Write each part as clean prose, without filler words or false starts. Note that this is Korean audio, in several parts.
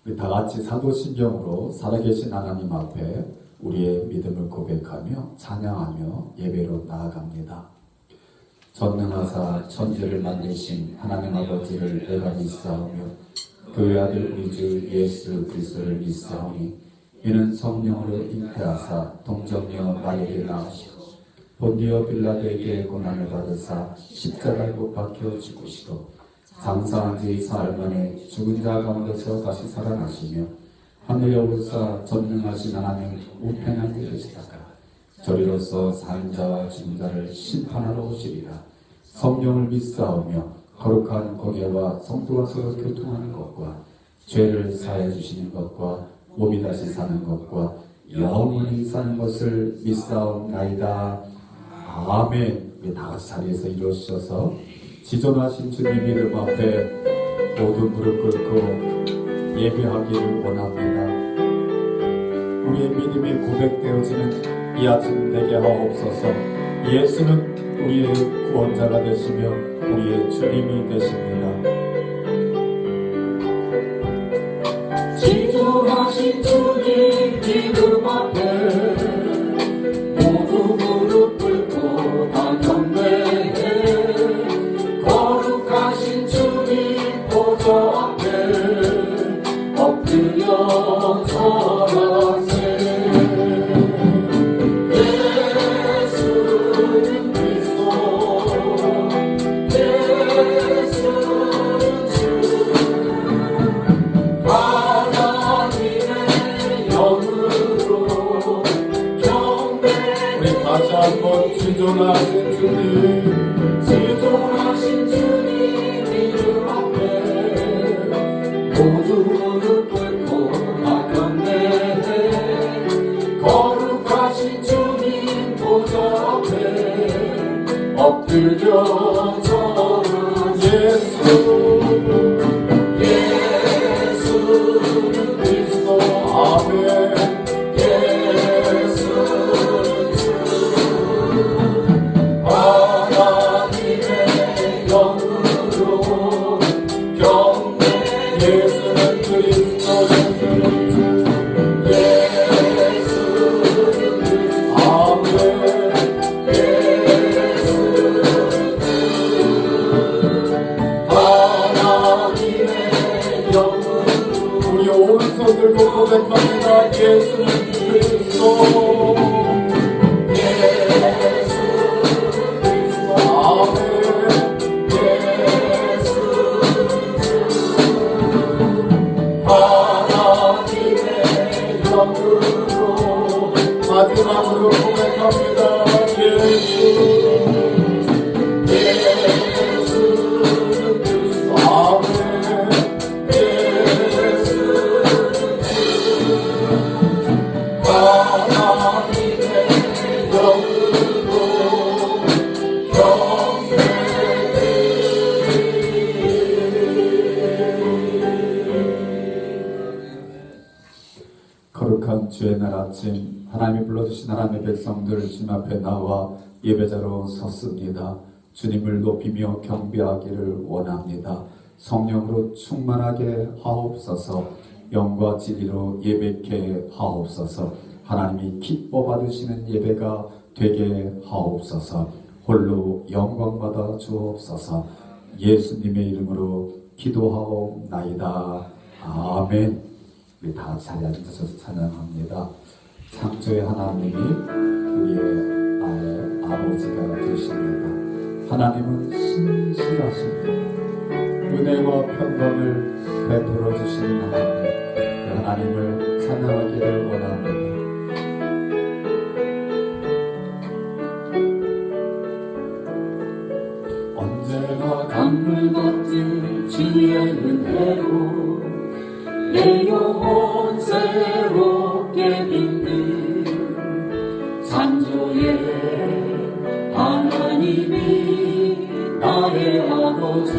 우리 다 같이 사도신경으로 살아계신 하나님 앞에 우리의 믿음을 고백하며 찬양하며 예배로 나아갑니다. 전능하사 천지를 만드신 하나님 아버지를 내가 믿사오며 그의 아들 우리 주 예수 그리스도를 믿사오니 이는 성령으로 잉태하사 동정녀 마리아에게 나으시고 본디오 빌라도에게 고난을 받으사 십자가에 못 박혀 죽으시고 장사한 지 사흘 만에 죽은 자 가운데서 다시 살아나시며 하늘에 오르사 전능하신 하나님 우편에 계시다가 저리로서 산 자와 죽은 자를 심판하러 오시리라. 성령을 믿사오며 거룩한 고개와 성도가 서로 교통하는 것과 죄를 사해 주시는 것과 몸이 다시 사는 것과 영원히 사는 것을 믿사옵나이다. 아멘. 우리 다 같이 자리에서 일어서셔서 지존하신 주님 이름 앞에 모두 무릎 꿇고 예배하기를 원합니다. 우리의 믿음이 고백되어지는 이 아침 되게 하옵소서. 예수는 우리의 구원자가 되시며 우리의 주님이 되십니다. 지존하신 주님 이름 앞에 모두 무릎 꿇고 다 경배해. 거룩하신 주님 보좌 앞에 엎드려 절하세. 예수는 그리스도, 예수는 주, 하나님의 영으로 경배. 우리 다시 한번 지존하신 주님, 지존하신 주님 이름 앞에 모두 무릎 꿇고 다 경배해. 거룩하신 주님 보좌 앞에 엎드려 절하세. 예수는 그리스도, 아멘. 예수는 주, 하나님의 영으로 경배. 예수는 그리스도, 예수는 주. 예수는 그리스도, 아멘. 예수는 주, 하나님의 영으로. 우리 오른손 들고 고백합니다. 예수는 그리스도. 예수는 그리스도, 아멘. 예수는 주, 하나님의 영으로. 마지막으로 고백합니다. 예수는 그리스도, 아멘. 예수는 주, 하나님의 영으로 거룩한 주의 날 아침 하나님이 불러주신 하나님의 백성들 주님 앞에 나와 예배자로 섰습니다. 주님을 높이며 경배하기를 원합니다. 성령으로 충만하게 하옵소서. 영과 진리로 예배케 하옵소서. 하나님이 기뻐 받으시는 예배가 되게 하옵소서. 홀로 영광 받아 주옵소서. 예수님의 이름으로 기도하옵나이다. 아멘. 우리 다 자리에 앉아서 찬양합니다. 창조의 하나님이 우리의 나의 아버지가 되십니다. 하나님은 신실하십니다. 은혜와 평강을 베풀어 주시는 하나님, 그 하나님을 찬양하기를 원합니다. 언제나 강물 같은 주의 은혜로 내 영혼 새롭게 빈들 창조의 하나님이 나의 아버지.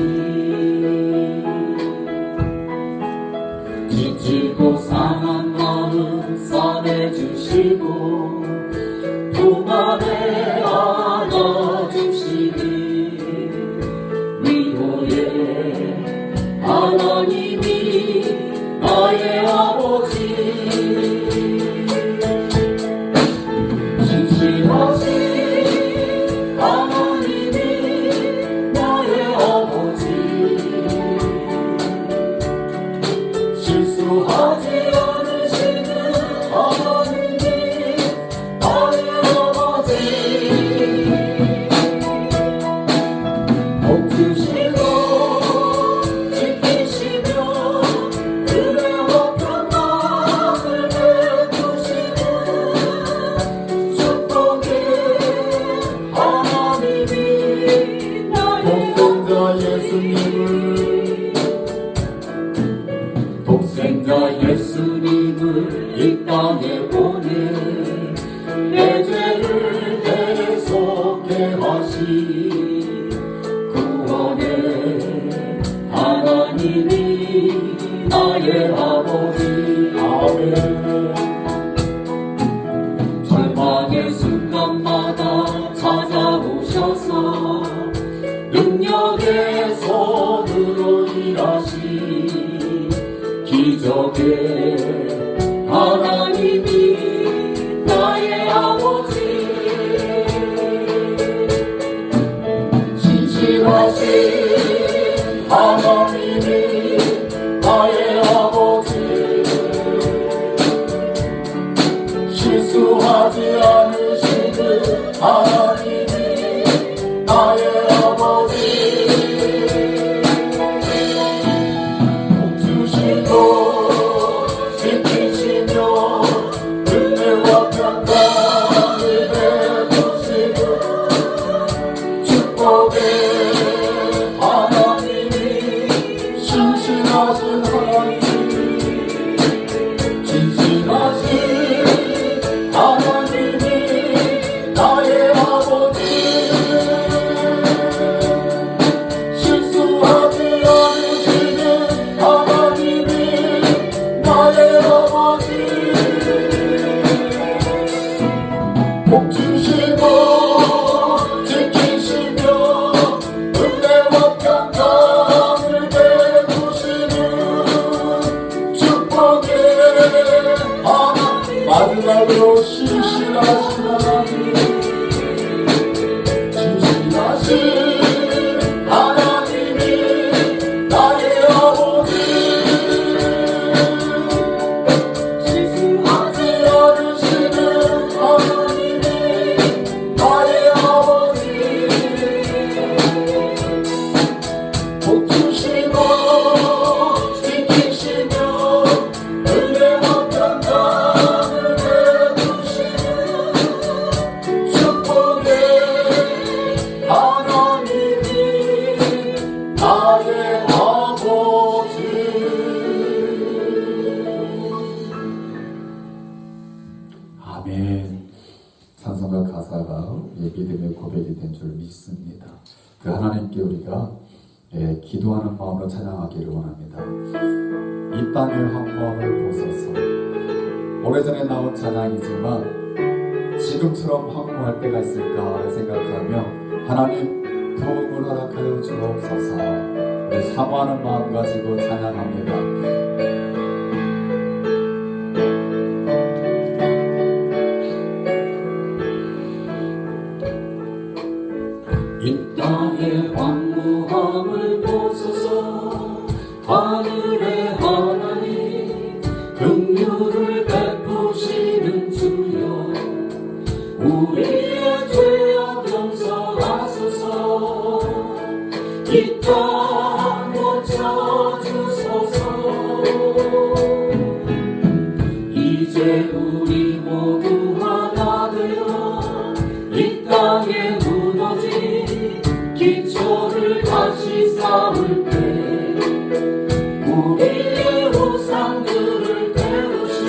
지치고 상한 마음 싸매주시고 두 맘에 안아주시니 위로의 하나님이 나의 나의 아버지 신실하신 하나님이 나의 아버지 실수하지 않으시는 하나님이 나의 아버지 복 주시고 지키시며 은혜와 평강을 베푸시는 축복의 하나님이 나의 독생자 예수님을 이 땅에 보내 내 죄를 대속해 하시 구원의 하나님이 나의 아버지 아멘 절망의 순간마다 찾아오셔서 능력의 손으로 일하시 기적의 하나님이 나의 아버지 신실하신 하나님이 나의 아버지 실수하지 않으시는 하나님이 나의 아버지 복 주시고 지키시며 은혜와 평강을 베푸시는 축복의 하나님이 신실하신 하나님 신실하신 하나님이 나의 아버지 실수하지 않으시는 하나님이 나의 아버지 복 주시고 지키시며 은혜와 평강을 베푸시는 축복의 하나님 마지막으로 신실하신 하나님 신실하신 하나님이 나의 아버지 실수하지 않으시는 하나님이 나의 아버지 복 주시고 지키시며 은혜와 평강을 베푸시는 축복의 하나님이 나의 아버지 아멘. 찬송가 가사가 우리의 믿음의 고백이 된 줄 믿습니다. 그 하나님께 우리가 기도하는 마음으로 찬양하기를 원합니다. 이 땅의 황무함을 보소서. 오래전에 나온 찬양이지만 지금처럼 황무할 때가 있을까 생각하며 하나님 도움을 허락하여 주옵소서. 우리 사모하는 마음 가지고 찬양합니다. 이 땅의 황무함을 보소서 하늘의 하나님 긍휼을 베푸시는 주여 우리의 죄악 용서하소서 이 땅 고쳐주소서 이제 우리 모두 하나 되어 이 땅에 무너진 기초를 다시 쌓을 때 우리의 우상들을 태우신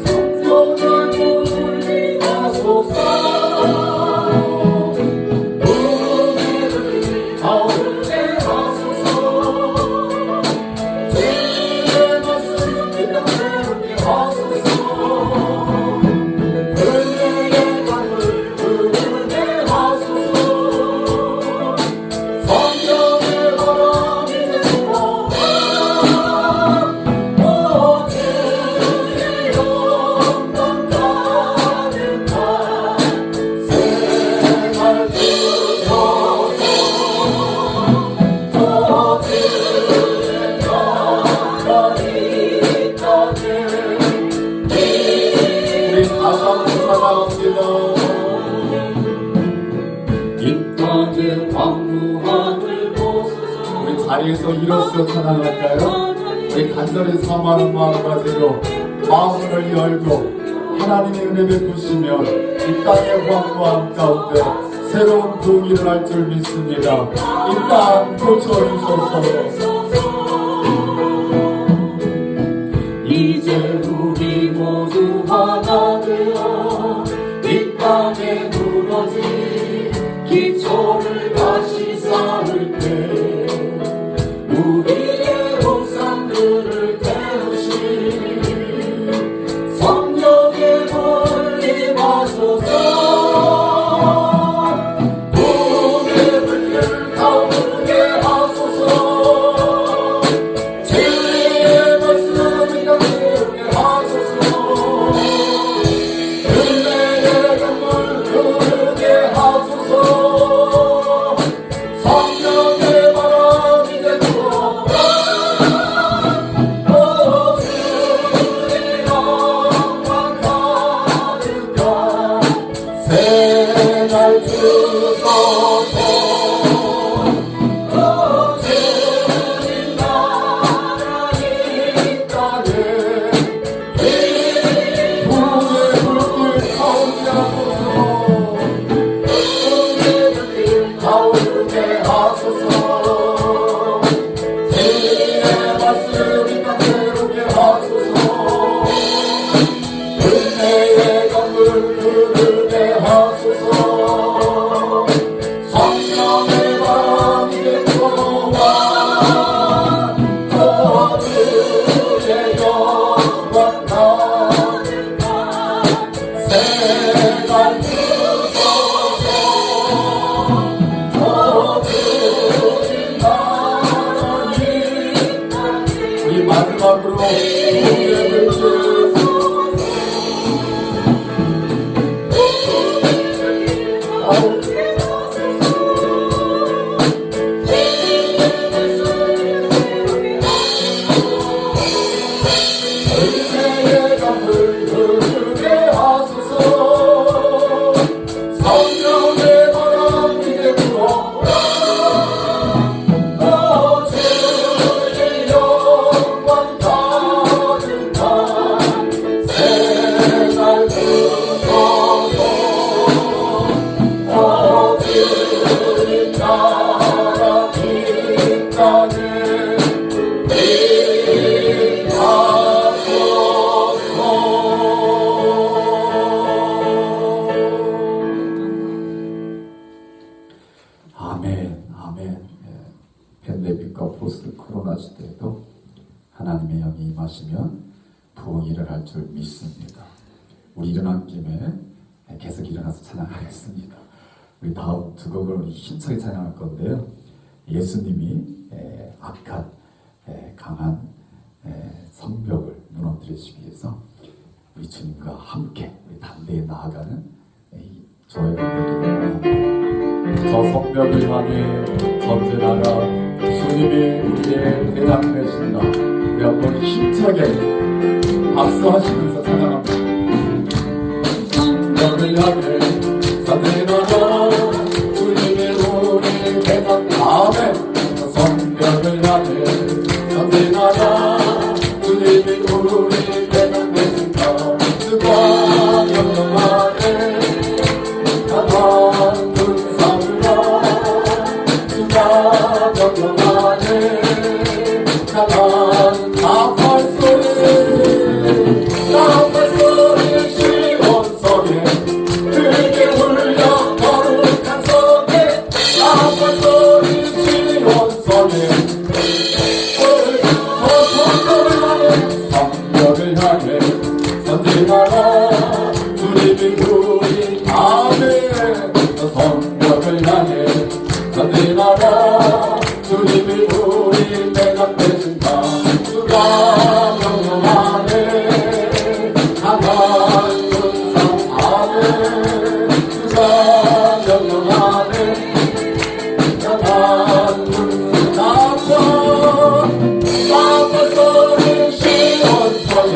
성전을 돌리다 위해서 일어서 찬양할까요? 우리 간절히 사모하는 마음가짐으로 마음을 열고 하나님의 은혜 베푸시면 이 땅의 황무함 가운데 새로운 부흥이 일어날 줄 믿습니다. 이 땅 고쳐주소서. 이제 우리 모두 하나 되어 이 땅에 무너진 기초를 다시 쌓을 때 우리의 우상들을 태우신 성령의 불 임하소서. 부흥의 불길 타오르게 하소서. 진리의 말씀이 가득하게 하소서. 은혜의 강물 흐르게 하소서. 성령의 바람 이제 불어라. 주의 영광 가득한 새날 주소서. 주님 나라 이 땅에 부흥의 불길 타오르게 하소서. 부흥의 불길 타오르게 하소서. 진리의 말씀이 가득하게 하소서. 은혜의 강물 흐르게 하소서. 성령의 바람 이제 불어와. 주의 영광 가득한 새날 주소서. 주님 나라 이 땅에 우리 마지막으로 부흥의 불길 은혜의 강물 흐르게 하소서. 성령의 바람 이제 불어오라. 주의 영광 가득한 새날 주소서. 주님 나라 이 땅에 아멘, 아멘. 팬데믹과 포스트 코로나 시대에도 하나님의 영이 임하시면 부흥이 일어날 줄 믿습니다. 우리 일어난 김에 계속 일어나서 찬양하겠습니다. 우리 다음 두 곡을 우리 힘차게 찬양할 건데요. 예수님이 악한 강한 성벽을 무너뜨리시기 위해서 우리 주님과 함께 우리 담대히 나아가는 저의 은혜를 바랍니다. 저 성벽을 향해 전진하라. 주님이 우리의 대장 되신다. 우리 한번 힘차게 박수하시면서 찬양합니다. 성벽을 향해 전진하라. 주님이 우리의 대장. 아멘. 성벽을 향해 전진하라. 주님이 우리의 대장 되신다. 주가 영원하네. 가만 주가 명령하네. 가만 나팔 소리 시온 성에 크게 울려 거룩한 성에 나팔 소리 시온 성에 성벽을 향해 전진하라. 주님이 우리 아멘. 성벽을 향해 전진하라. 주님이 우리 대장 되신다. 주가 명령하네. 강한 군상 아멘. 주가 명령하네. 강한 군상 나팔 소리 시온 성에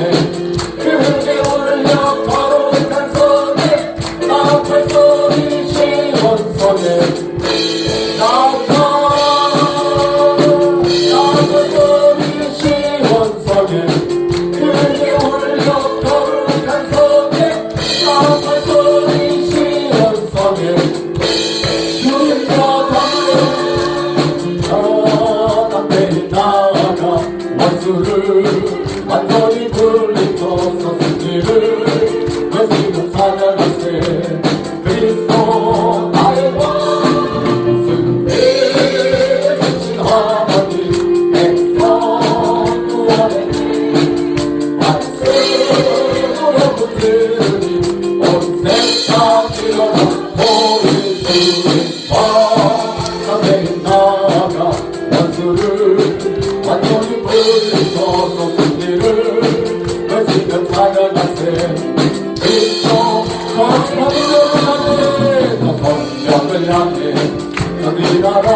완전히 불리셔서 승리를 외치며 찬양하세 그리스도 나의 왕 승리 주신 하나님 백성 구원의 말씀으로 붙들으니 온 세상 일어나 보일 주님 왕 나가 원수를 완전히 불리셔서 승리를 외치며 찬양하세 그리스도 성령을 향해 전이라라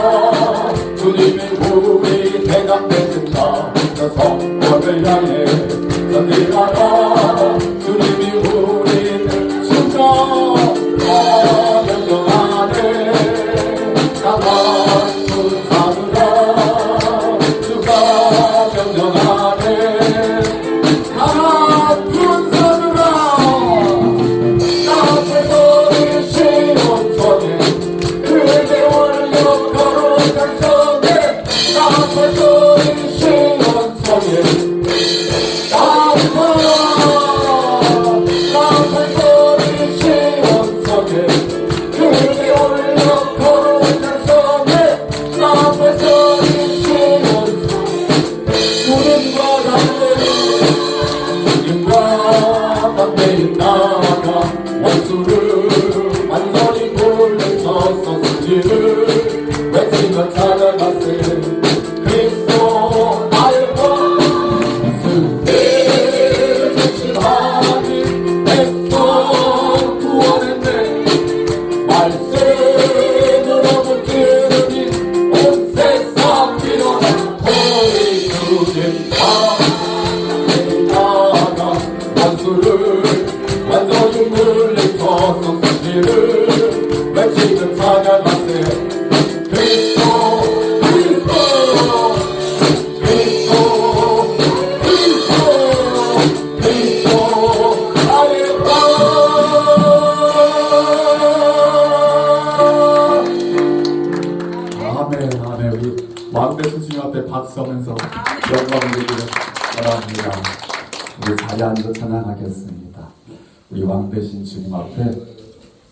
주님이 우리 대답해준다 저 성령을 향해 전이라라 주님이 우리를 주가 명령하네 가만 군사누라 주가 명령하네 가만 군사누라 나앞에서 시온성에 그에게 원력 거룩한 성에 나앞에서 시온성에 나앞에서 시온성에 그에게 원력 거룩한 성에 나앞에서 시온성에 주님과 담대히 나아가 원수를 완전히 불리셔서 승리를 외치며 찬양하세 그리스도 나의 왕 승리 주신 하나님 백성 구원했네 말씀으로 붙들으니 온 세상 일어나 보리 주님 나아가 원수를 완전히 물리쳐서 승리를 외치며 찬양하세 그리스도 그리스도 그리스도 그리스도 그리스도 나의 왕 아멘, 아멘. 우리 왕대신 주님 앞에 박수하면서 영광을 드리기를 바랍니다. 우리 자리에 앉아 찬양하겠습니다. 우리 왕대신 주님 앞에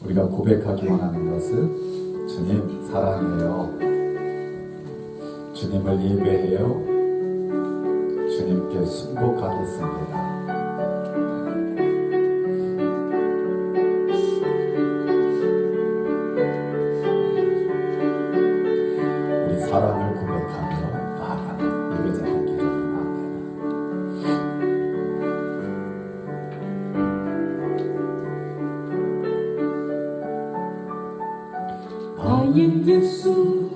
우리가 고백하기 원하는 것은 주님 사랑해요. 주님을 예배해요. 주님께 순복하겠습니다. 우리 사랑을 고백하며 나아가는 예배자 되기를 원합니다. 나의 예수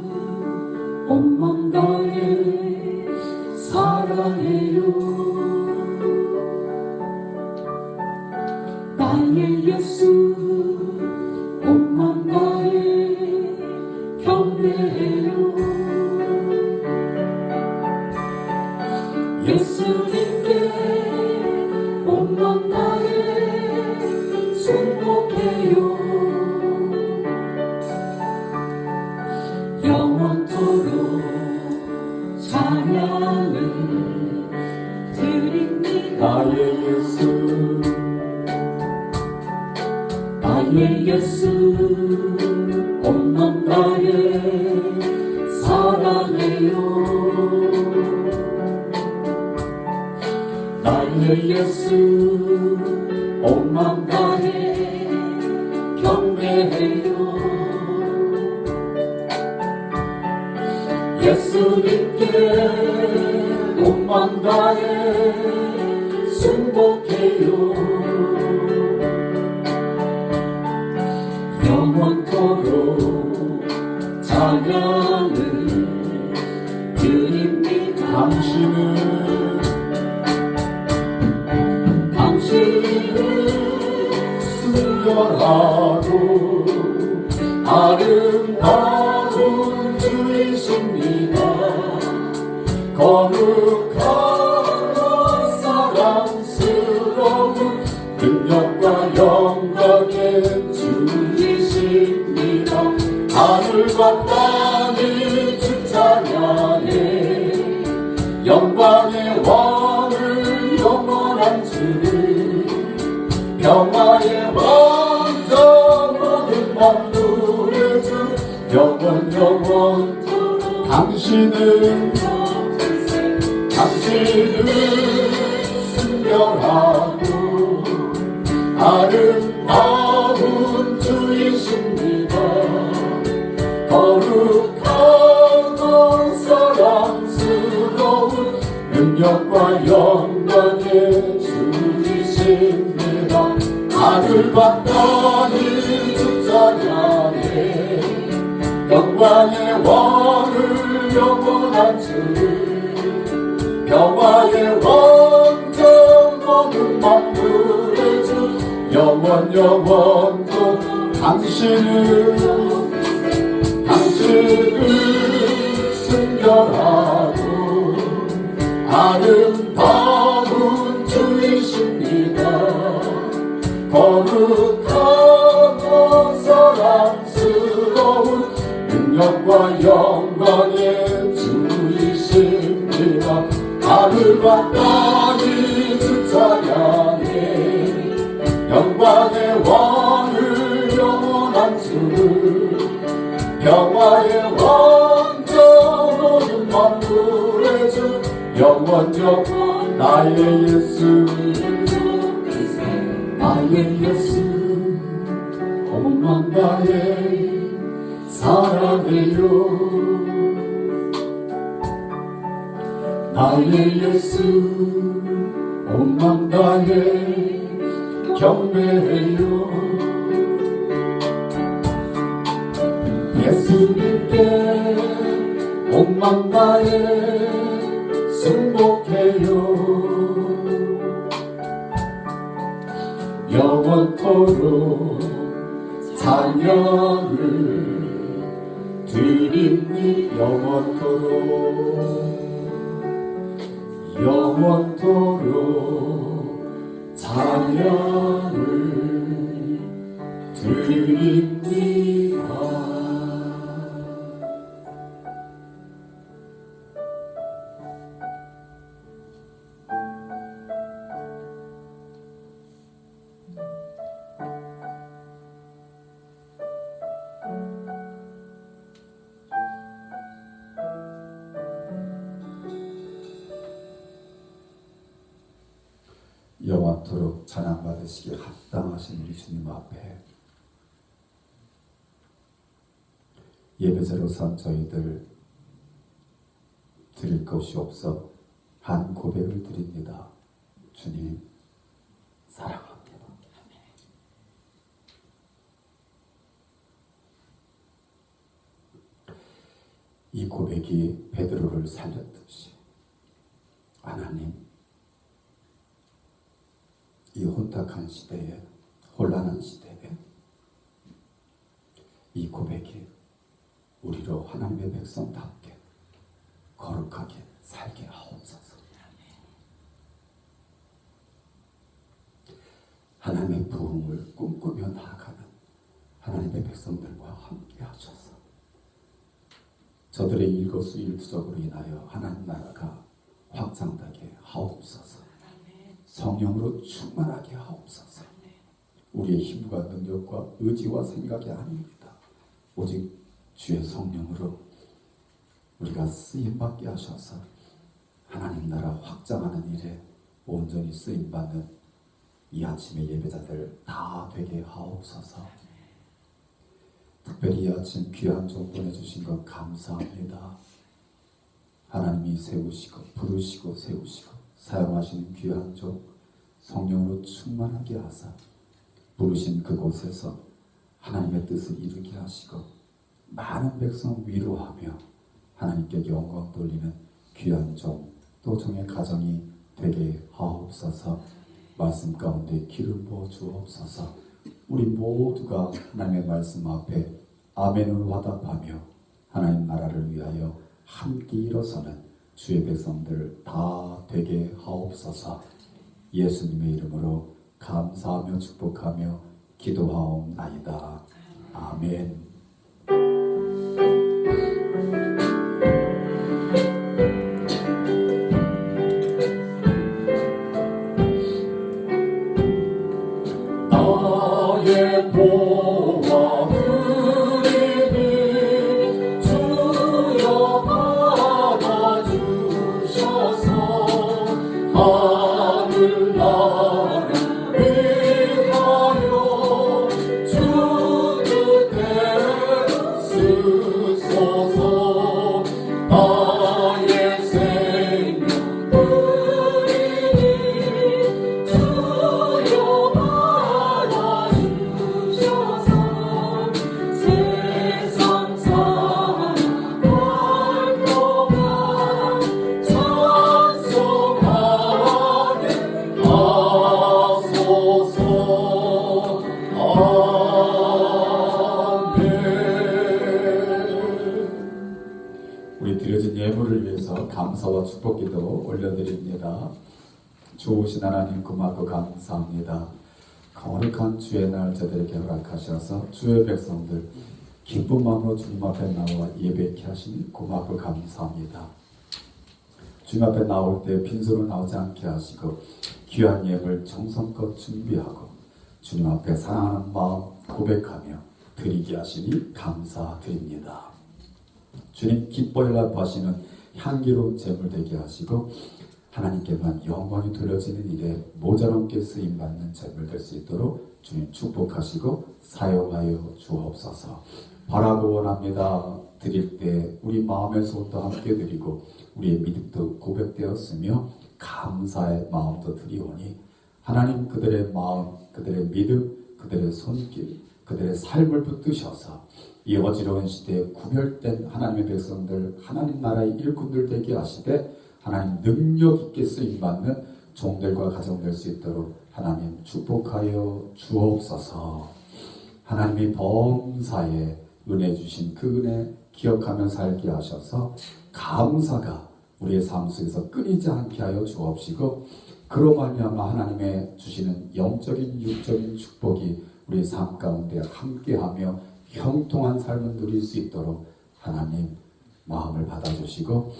온맘 다해 사랑해요 나의 예수 온맘 다해 경배해요 예수님께 온맘 다해 순복해요 영원토록 찬양을 드립니다 나의 예수 나의 예수 온맘 다해 사랑해요 나의 예수 온맘 다해 경배해요 예수님께 온맘 다해 순복해요 영원토록 찬양을 드립니다 당신은 순결하고 아름다운 주이십니다 거룩하고 사랑스러운 능력과 영광의 주이십니다 하늘과 땅이 주 찬양해 영광의 왕을 당신은 순결하고 아름다운 주이십니다. 거룩하고 사랑스러운 능력과 영광의 주이십니다. 하늘과 땅을 주장하네 영광의 왕을 영원한 주 평화의 왕정 모든 만물의 주 영원토록 당신은 순결하고 아름다운 주이십니다. 거룩하고 사랑스러운 능력과 영광의 주이십니다. 하늘과 땅이 주 찬양해 영광의 왕을 영원한 주 평화의 왕정 모든 만물의 주 영원 나의 예수 나의 예수 온 나의 사랑해요 나의 예수 온 나의 경배해요 예수님께 온 나의 승복해요 영원토록 찬양을 드립니 영원토록 찬양을 드립니다. 영원토록 찬양받으시기에 합당하신 우리 주님 앞에 예배자로 선 저희들 드릴 것이 없어 한 고백을 드립니다. 주님 사랑합니다. 이 고백이 베드로를 살렸듯이 하나님 이 혼탁한 시대에 혼란한 시대에 이 고백이 우리로 하나님의 백성답게 거룩하게 살게 하옵소서. 하나님의 부흥을 꿈꾸며 나아가는 하나님의 백성들과 함께 하셔서 저들의 일거수일투족으로 인하여 하나님 나라가 확장되게 하옵소서. 성령으로 충만하게 하옵소서. 우리의 힘과 능력과 의지와 생각이 아닙니다. 오직 주의 성령으로 우리가 쓰임받게 하셔서 하나님 나라 확장하는 일에 온전히 쓰임받는 이 아침의 예배자들 다 되게 하옵소서. 특별히 이 아침 귀한 종 보내주신 것 감사합니다. 하나님이 세우시고 부르시고 세우시고 사용하시는 귀한 종 성령으로 충만하게 하사 부르신 그곳에서 하나님의 뜻을 이루게 하시고 많은 백성 위로하며 하나님께 영광 돌리는 귀한 종 또 종의 가정이 되게 하옵소서. 말씀 가운데 기름 부어 주옵소서. 우리 모두가 하나님의 말씀 앞에 아멘으로 화답하며 하나님 나라를 위하여 함께 일어서는 주의 백성들 다 되게 하옵소서. 예수님의 이름으로 감사하며 축복하며 기도하옵나이다. 아멘. 나의 보화 드리니 주여 나를 위하여 주 뜻대로 쓰소서. 나의 생명 드리니 주여 받아주셔서 세상 사랑 활동한 찬송하게 하소서. 아멘. 우리 드려진 예물을 위해서 감사와 축복기도 올려드립니다. 좋으신 하나님 고맙고 감사합니다. 거룩한 주의 날 저들에게 허락하셔서 주의 백성들 기쁜 마음으로 주님 앞에 나와 예배케 하시니 고맙고 감사합니다. 주님 앞에 나올 때 빈손으로 나오지 않게 하시고 귀한 예물 정성껏 준비하고 주님 앞에 사랑하는 마음 고백하며 드리게 하시니 감사드립니다. 주님 기뻐하려 하시는 향기로운 제물 되게 하시고 하나님께만 영광이 돌려지는 일에 모자람게 쓰임받는 제물 될 수 있도록 주님 축복하시고 사용하여 주옵소서. 바라고 원합니다. 드릴 때 우리 마음의 소원도 함께 드리고 우리의 믿음도 고백되었으며 감사의 마음도 드리오니 하나님 그들의 마음, 그들의 믿음, 그들의 손길, 그들의 삶을 붙드셔서 이 어지러운 시대에 구별된 하나님의 백성들, 하나님 나라의 일꾼들 되게 하시되 하나님 능력 있게 쓰임받는 종들과 가정 될 수 있도록 하나님 축복하여 주옵소서. 하나님이 범사에 은혜 주신 그 은혜 기억하며 살게 하셔서 감사가 우리의 삶 속에서 끊이지 않게 하여 주옵시고 그로 말미암아 하나님의 주시는 영적인 육적인 축복이 우리의 삶 가운데 함께하며 형통한 삶을 누릴 수 있도록 하나님 마음을 받아주시고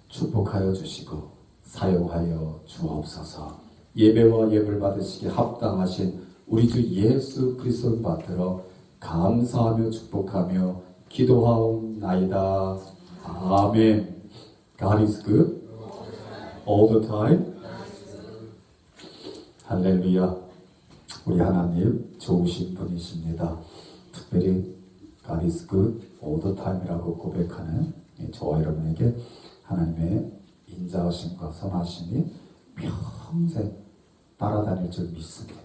축복하여 주시고 사용하여 주옵소서. 예배와 예물 받으시기에 합당하신 우리 주 예수 그리스도를 받들어 감사하며 축복하며 기도하옵나이다. 아멘. God is good all the time. 할렐루야. 우리 하나님 좋으신 분이십니다. 특별히 God is good all the time이라고 고백하는 저와 여러분에게 하나님의 인자하심과 선하심이 평생 따라다닐 줄 믿습니다.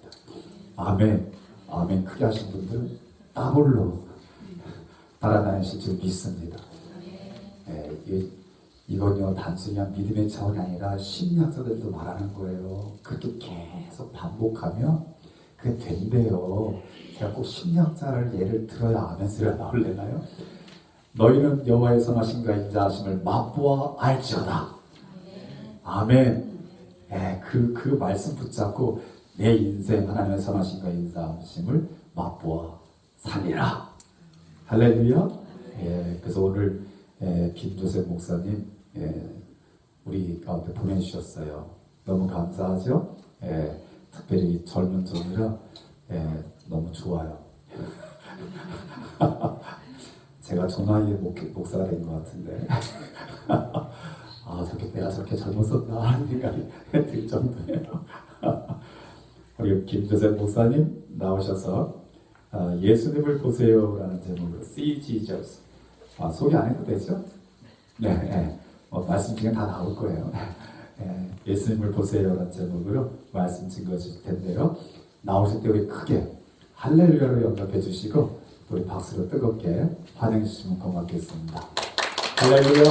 아멘. 아멘. 크게 하신 분들은 따블로 따라다니실 줄 믿습니다. 이건요 단순히 믿음의 차원이 아니라 심리학자들도 말하는 거예요. 그렇게 계속 반복하면 그게 된대요. 제가 꼭 심리학자를 예를 들어야 아멘스가 나올래나요? 너희는 여호와의 선하심과 인자하심을 맛보아 알지어다. 아멘. 그 말씀 붙잡고 내 인생 하나님의 선하심과 인자하심을 맛보아 살리라. 할렐루야. 그래서 오늘 김조셉 목사님 우리 가운데 보내주셨어요. 너무 감사하죠? 특별히 젊은 종이라 너무 좋아요. 제가 저 나이에 목사가 된 것 같은데 내가 저렇게 젊었었나 하는 생각이 들 정도예요. 우리 김조셉 목사님 나오셔서 예수님을 보세요라는 제목으로 See Jesus. 소개 안 해도 되죠? 네. 말씀 중에 다 나올 거예요. 예수님을 보세요라는 제목으로 말씀 증거해 텐데요. 나오실 때 우리 크게 할렐루야로 영접해 주시고 우리 박수로 뜨겁게 환영해 주시면 고맙겠습니다. 할렐루야.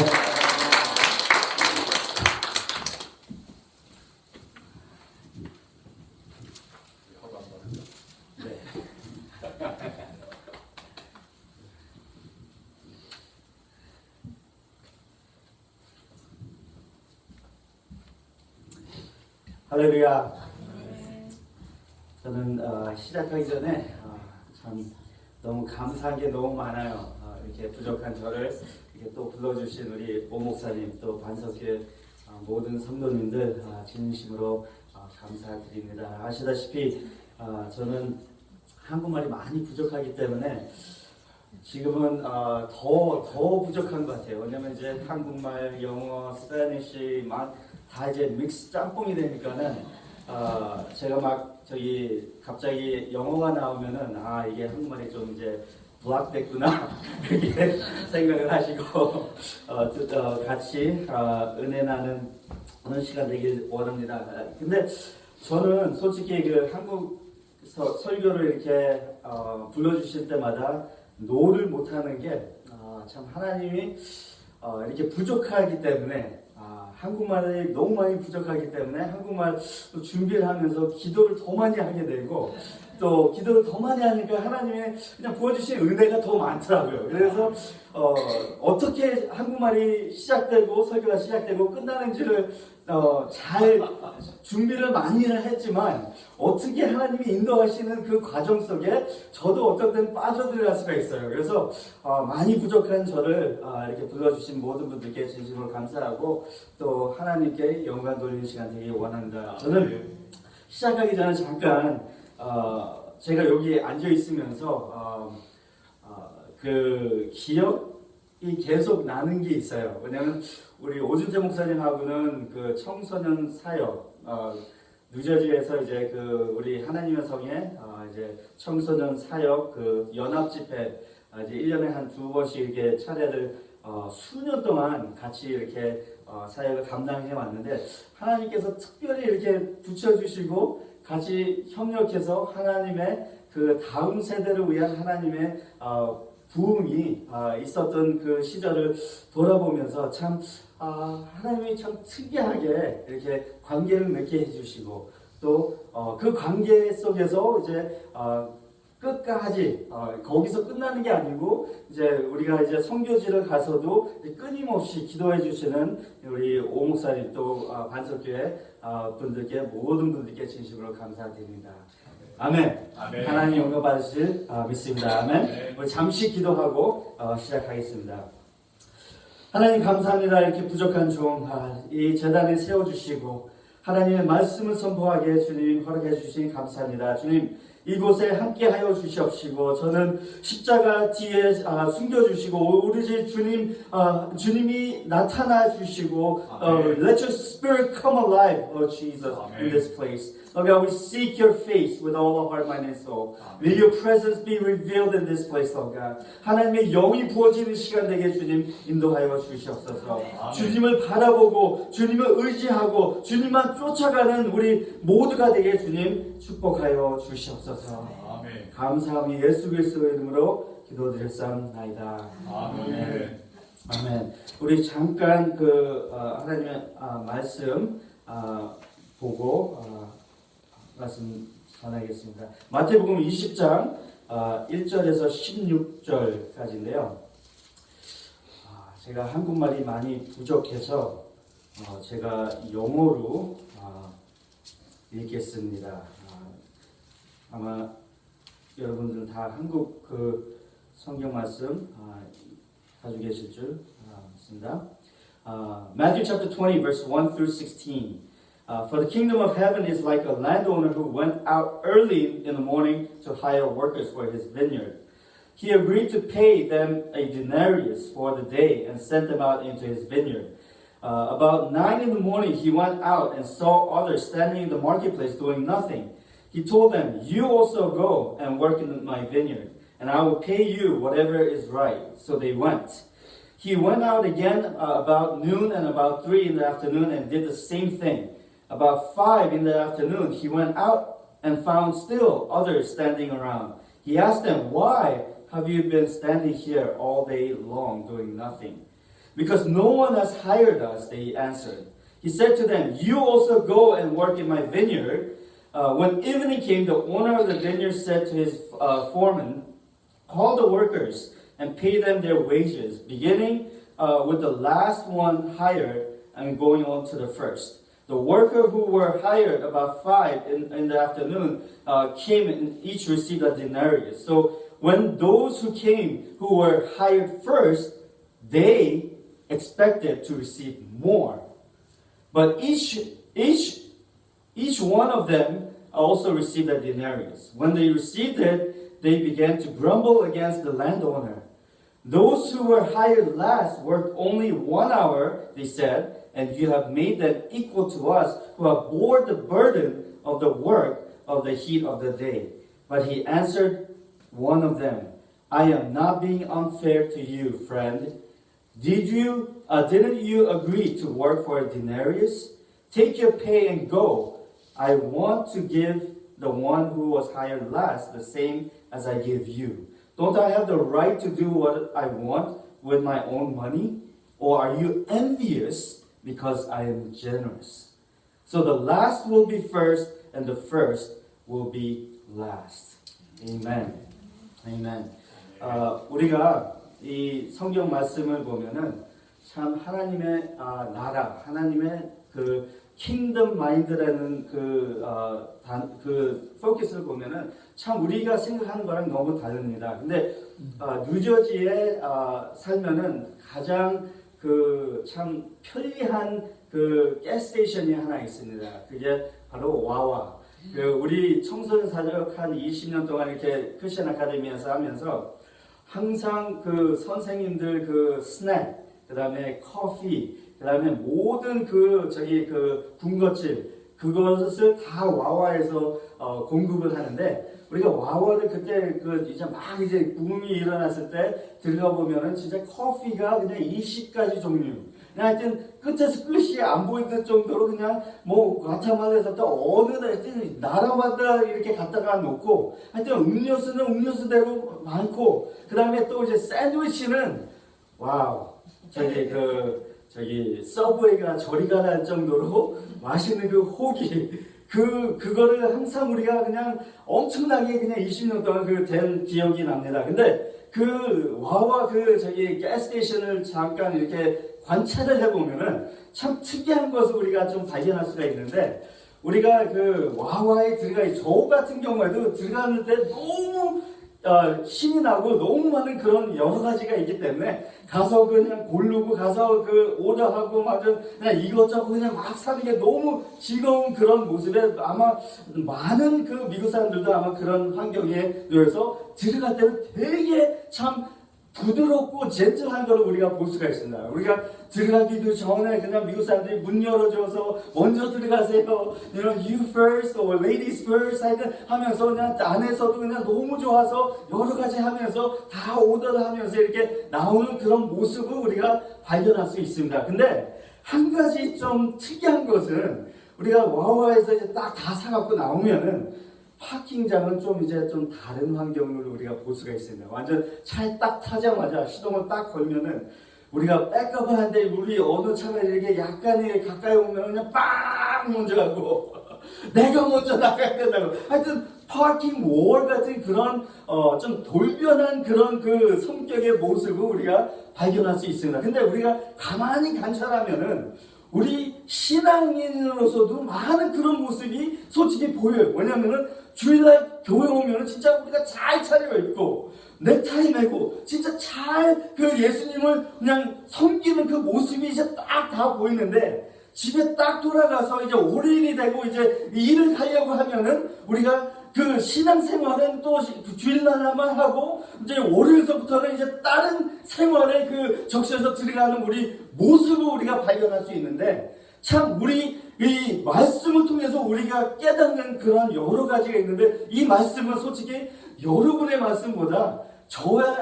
할렐루야. 저는 시작하기 전에 참 너무 감사한 게 너무 많아요. 이렇게 부족한 저를 이렇게 또 불러주신 우리 오 목사님 또 반석회 모든 성도님들 진심으로 감사드립니다. 아시다시피 저는 한국말이 많이 부족하기 때문에 지금은 더 부족한 것 같아요. 왜냐면 이제 한국말, 영어, 스페니쉬 다 이제 믹스 짬뽕이 되니까는 제가 막 저기 갑자기 영어가 나오면은 이게 한국말이 좀 이제 부합됐구나 그렇게 생각을 하시고 같이 은혜 나는 그런 시간 되길 원합니다. 근데 저는 솔직히 그 한국 설교를 이렇게 불러주실 때마다 노를 못하는 게 참 하나님이 이렇게 부족하기 때문에 한국말이 너무 많이 부족하기 때문에 한국말 준비를 하면서 기도를 더 많이 하게 되고 또 기도를 더 많이 하니까 하나님의 그냥 부어주신 은혜가 더 많더라고요. 그래서 어떻게 한국말이 시작되고 설교가 시작되고 끝나는지를 잘 준비를 많이 했지만 어떻게 하나님이 인도하시는 그 과정 속에 저도 어떤 때는 빠져들어갈 수가 있어요. 그래서 많이 부족한 저를 이렇게 불러주신 모든 분들께 진심으로 감사하고 또 하나님께 영광 돌리는 시간 되길 원합니다. 저는 시작하기 전에 잠깐 제가 여기 앉아 있으면서 그 기억이 계속 나는 게 있어요. 왜냐면 우리 오준태 목사님하고는 그 청소년 사역 뉴저지에서 이제 그 우리 하나님의 성에 이제 청소년 사역 그 연합 집회 이제 1년에 한 2번씩 이렇게 차례를 수년 동안 같이 이렇게 사역을 감당해 왔는데 하나님께서 특별히 이렇게 붙여주시고 같이 협력해서 하나님의 그 다음 세대를 위한 하나님의 부흥이 있었던 그 시절을 돌아보면서 참 하나님이 참 특이하게 이렇게 관계를 맺게 해주시고 또 그 관계 속에서 이제 끝까지 거기서 끝나는 게 아니고 이제 우리가 이제 선교지를 가서도 끊임없이 기도해 주시는 우리 오 목사님 또 반석교회 분들께 모든 분들께 진심으로 감사드립니다. 아멘. 아멘. 하나님 영광 받으실 믿습니다. 아멘. 우리 잠시 기도하고 시작하겠습니다. 하나님 감사합니다. 이렇게 부족한 이 재단을 세워주시고 하나님의 말씀을 선포하게 주님 허락해 주시니 감사합니다. 주님 이곳에 함께하여 주시옵시고 저는 십자가 뒤에 숨겨주시고 오로지 주님이 나타나 주시고 let your spirit come alive, Lord Jesus, in this place. Lord God, we seek your face with all our heart, mind, and soul. Will your presence be revealed in this place, Lord God. 하나님의 영이 부어지는 시간 되게 주님 인도하여 주시옵소서. 주님을 바라보고 주님을 의지하고 주님만 쫓아가는 우리 모두가 되게 주님 축복하여 주시옵소서. 아멘. 감사함이 예수 그리스도의 이름으로 기도드렸사옵나이다. 아멘. 아멘. 우리 잠깐 그 하나님의 말씀 보고 말씀 전하겠습니다. 마태복음 20장 1절에서 16절까지인데요. 제가 한국말이 많이 부족해서 제가 영어로 읽겠습니다. 아마 여러분들 다 한국 그 성경 말씀 가지고 계실 줄 믿습니다. Matthew chapter 20 verse 1 through 16. For the kingdom of heaven is like a landowner who went out early in the morning to hire workers for his vineyard. He agreed to pay them a denarius for the day and sent them out into his vineyard. About 9 in the morning he went out and saw others standing in the marketplace doing nothing. He told them, "You also go and work in my vineyard, and I will pay you whatever is right." So they went. He went out again about noon and about 3 in the afternoon and did the same thing. About 5 in the afternoon, he went out and found still others standing around. He asked them, "Why have you been standing here all day long doing nothing?" "Because no one has hired us," they answered. He said to them, "You also go and work in my vineyard." When evening came, the owner of the vineyard said to his foreman, "Call the workers and pay them their wages, beginning with the last one hired and going on to the first." The worker who were hired about 5 in the afternoon came and each received a denarius. So when those who came who were hired first, they expected to receive more. But each one of them also received a denarius. When they received it, they began to grumble against the landowner. "Those who were hired last worked only 1 hour," they said, "and you have made them equal to us who have bore the burden of the work of the heat of the day. But he answered one of them, I am not being unfair to you, friend. Didn't you agree to work for a denarius? Take your pay and go. I want to give the one who was hired last the same as I give you. Don't I have the right to do what I want with my own money? Or are you envious because I am generous? So the last will be first, and the first will be last. Amen. Amen. 우리가 이 성경 말씀을 보면은 참 하나님의 나라, 하나님의 그 킹덤 마인드라는 그 포커스를 보면은 참 우리가 생각하는 거랑 너무 다릅니다. 근데 뉴저지에 살면은 가장 그 참 편리한 그 가스스테이션이 하나 있습니다. 그게 바로 와와. 그 우리 청소년 사역 한 20년 동안 이렇게 크리스천 아카데미에서 하면서 항상 그 선생님들 그 스낵, 그다음에 커피, 그다음에 모든 그 군것질 그것을 다 와와에서 공급을 하는데 우리가 와와를 그때 이제 막 이제 붐이 일어났을 때 들어가 보면은 진짜 커피가 그냥 20가지 종류. 그냥 하여튼 끝에서 끝이 안 보이는 정도로 그냥 뭐 과차마다에서부터 어느 나라마다 이렇게 갖다가 놓고 하여튼 음료수는 음료수대로 많고 그 다음에 또 이제 샌드위치는 와우 저기 서브웨이가 저리 가라는 정도로 맛있는 그 호기 그거를 항상 우리가 그냥 엄청나게 그냥 20년 동안 된 기억이 납니다. 근데 와와 가스스테이션을 잠깐 이렇게 관찰을 해보면은 참 특이한 것을 우리가 좀 발견할 수가 있는데 우리가 와와에 저 같은 경우에도 들어갔는데 너무 신이 나고 너무 많은 그런 여러 가지가 있기 때문에 가서 그냥 고르고 가서 오더하고 그냥 이것저것 그냥 막 사는 게 너무 즐거운 그런 모습에 아마 많은 미국 사람들도 아마 그런 환경에 놓여서 들어갈 때는 되게 참 부드럽고 젠틀한 걸 우리가 볼 수가 있습니다. 우리가 들어가기도 전에 그냥 미국 사람들이 문 열어줘서 먼저 들어가세요. You first or ladies first 하면서 그냥 안에서도 그냥 너무 좋아서 여러 가지 하면서 다 오더를 하면서 이렇게 나오는 그런 모습을 우리가 발견할 수 있습니다. 근데 한 가지 좀 특이한 것은 우리가 와와에서 이제 딱 다 사갖고 나오면은 파킹장은 좀 다른 환경을 우리가 볼 수가 있습니다. 완전 차에 딱 타자마자 시동을 딱 걸면은 우리가 백업을 하는데 우리 어느 차가 이렇게 약간의 가까이 오면 그냥 빵 먼저 가고 내가 먼저 나가야 된다고. 하여튼 파킹 월 같은 그런 좀 돌변한 그런 성격의 모습을 우리가 발견할 수 있습니다. 근데 우리가 가만히 관찰하면은 우리 신앙인으로서도 많은 그런 모습이 솔직히 보여요. 왜냐면은 주일날 교회 오면은 진짜 우리가 잘 차려입고 넥타이 매고 진짜 잘 예수님을 그냥 섬기는 그 모습이 이제 딱 다 보이는데 집에 딱 돌아가서 이제 월요일이 되고 이제 일을 가려고 하면은 우리가 신앙생활은 또 주일날만 하고 이제 월요일서부터는 이제 다른 생활에 적셔서 들어가는 우리 모습을 우리가 발견할 수 있는데 참 우리 이 말씀을 통해서 우리가 깨닫는 그런 여러 가지가 있는데 이 말씀은 솔직히 여러분의 말씀보다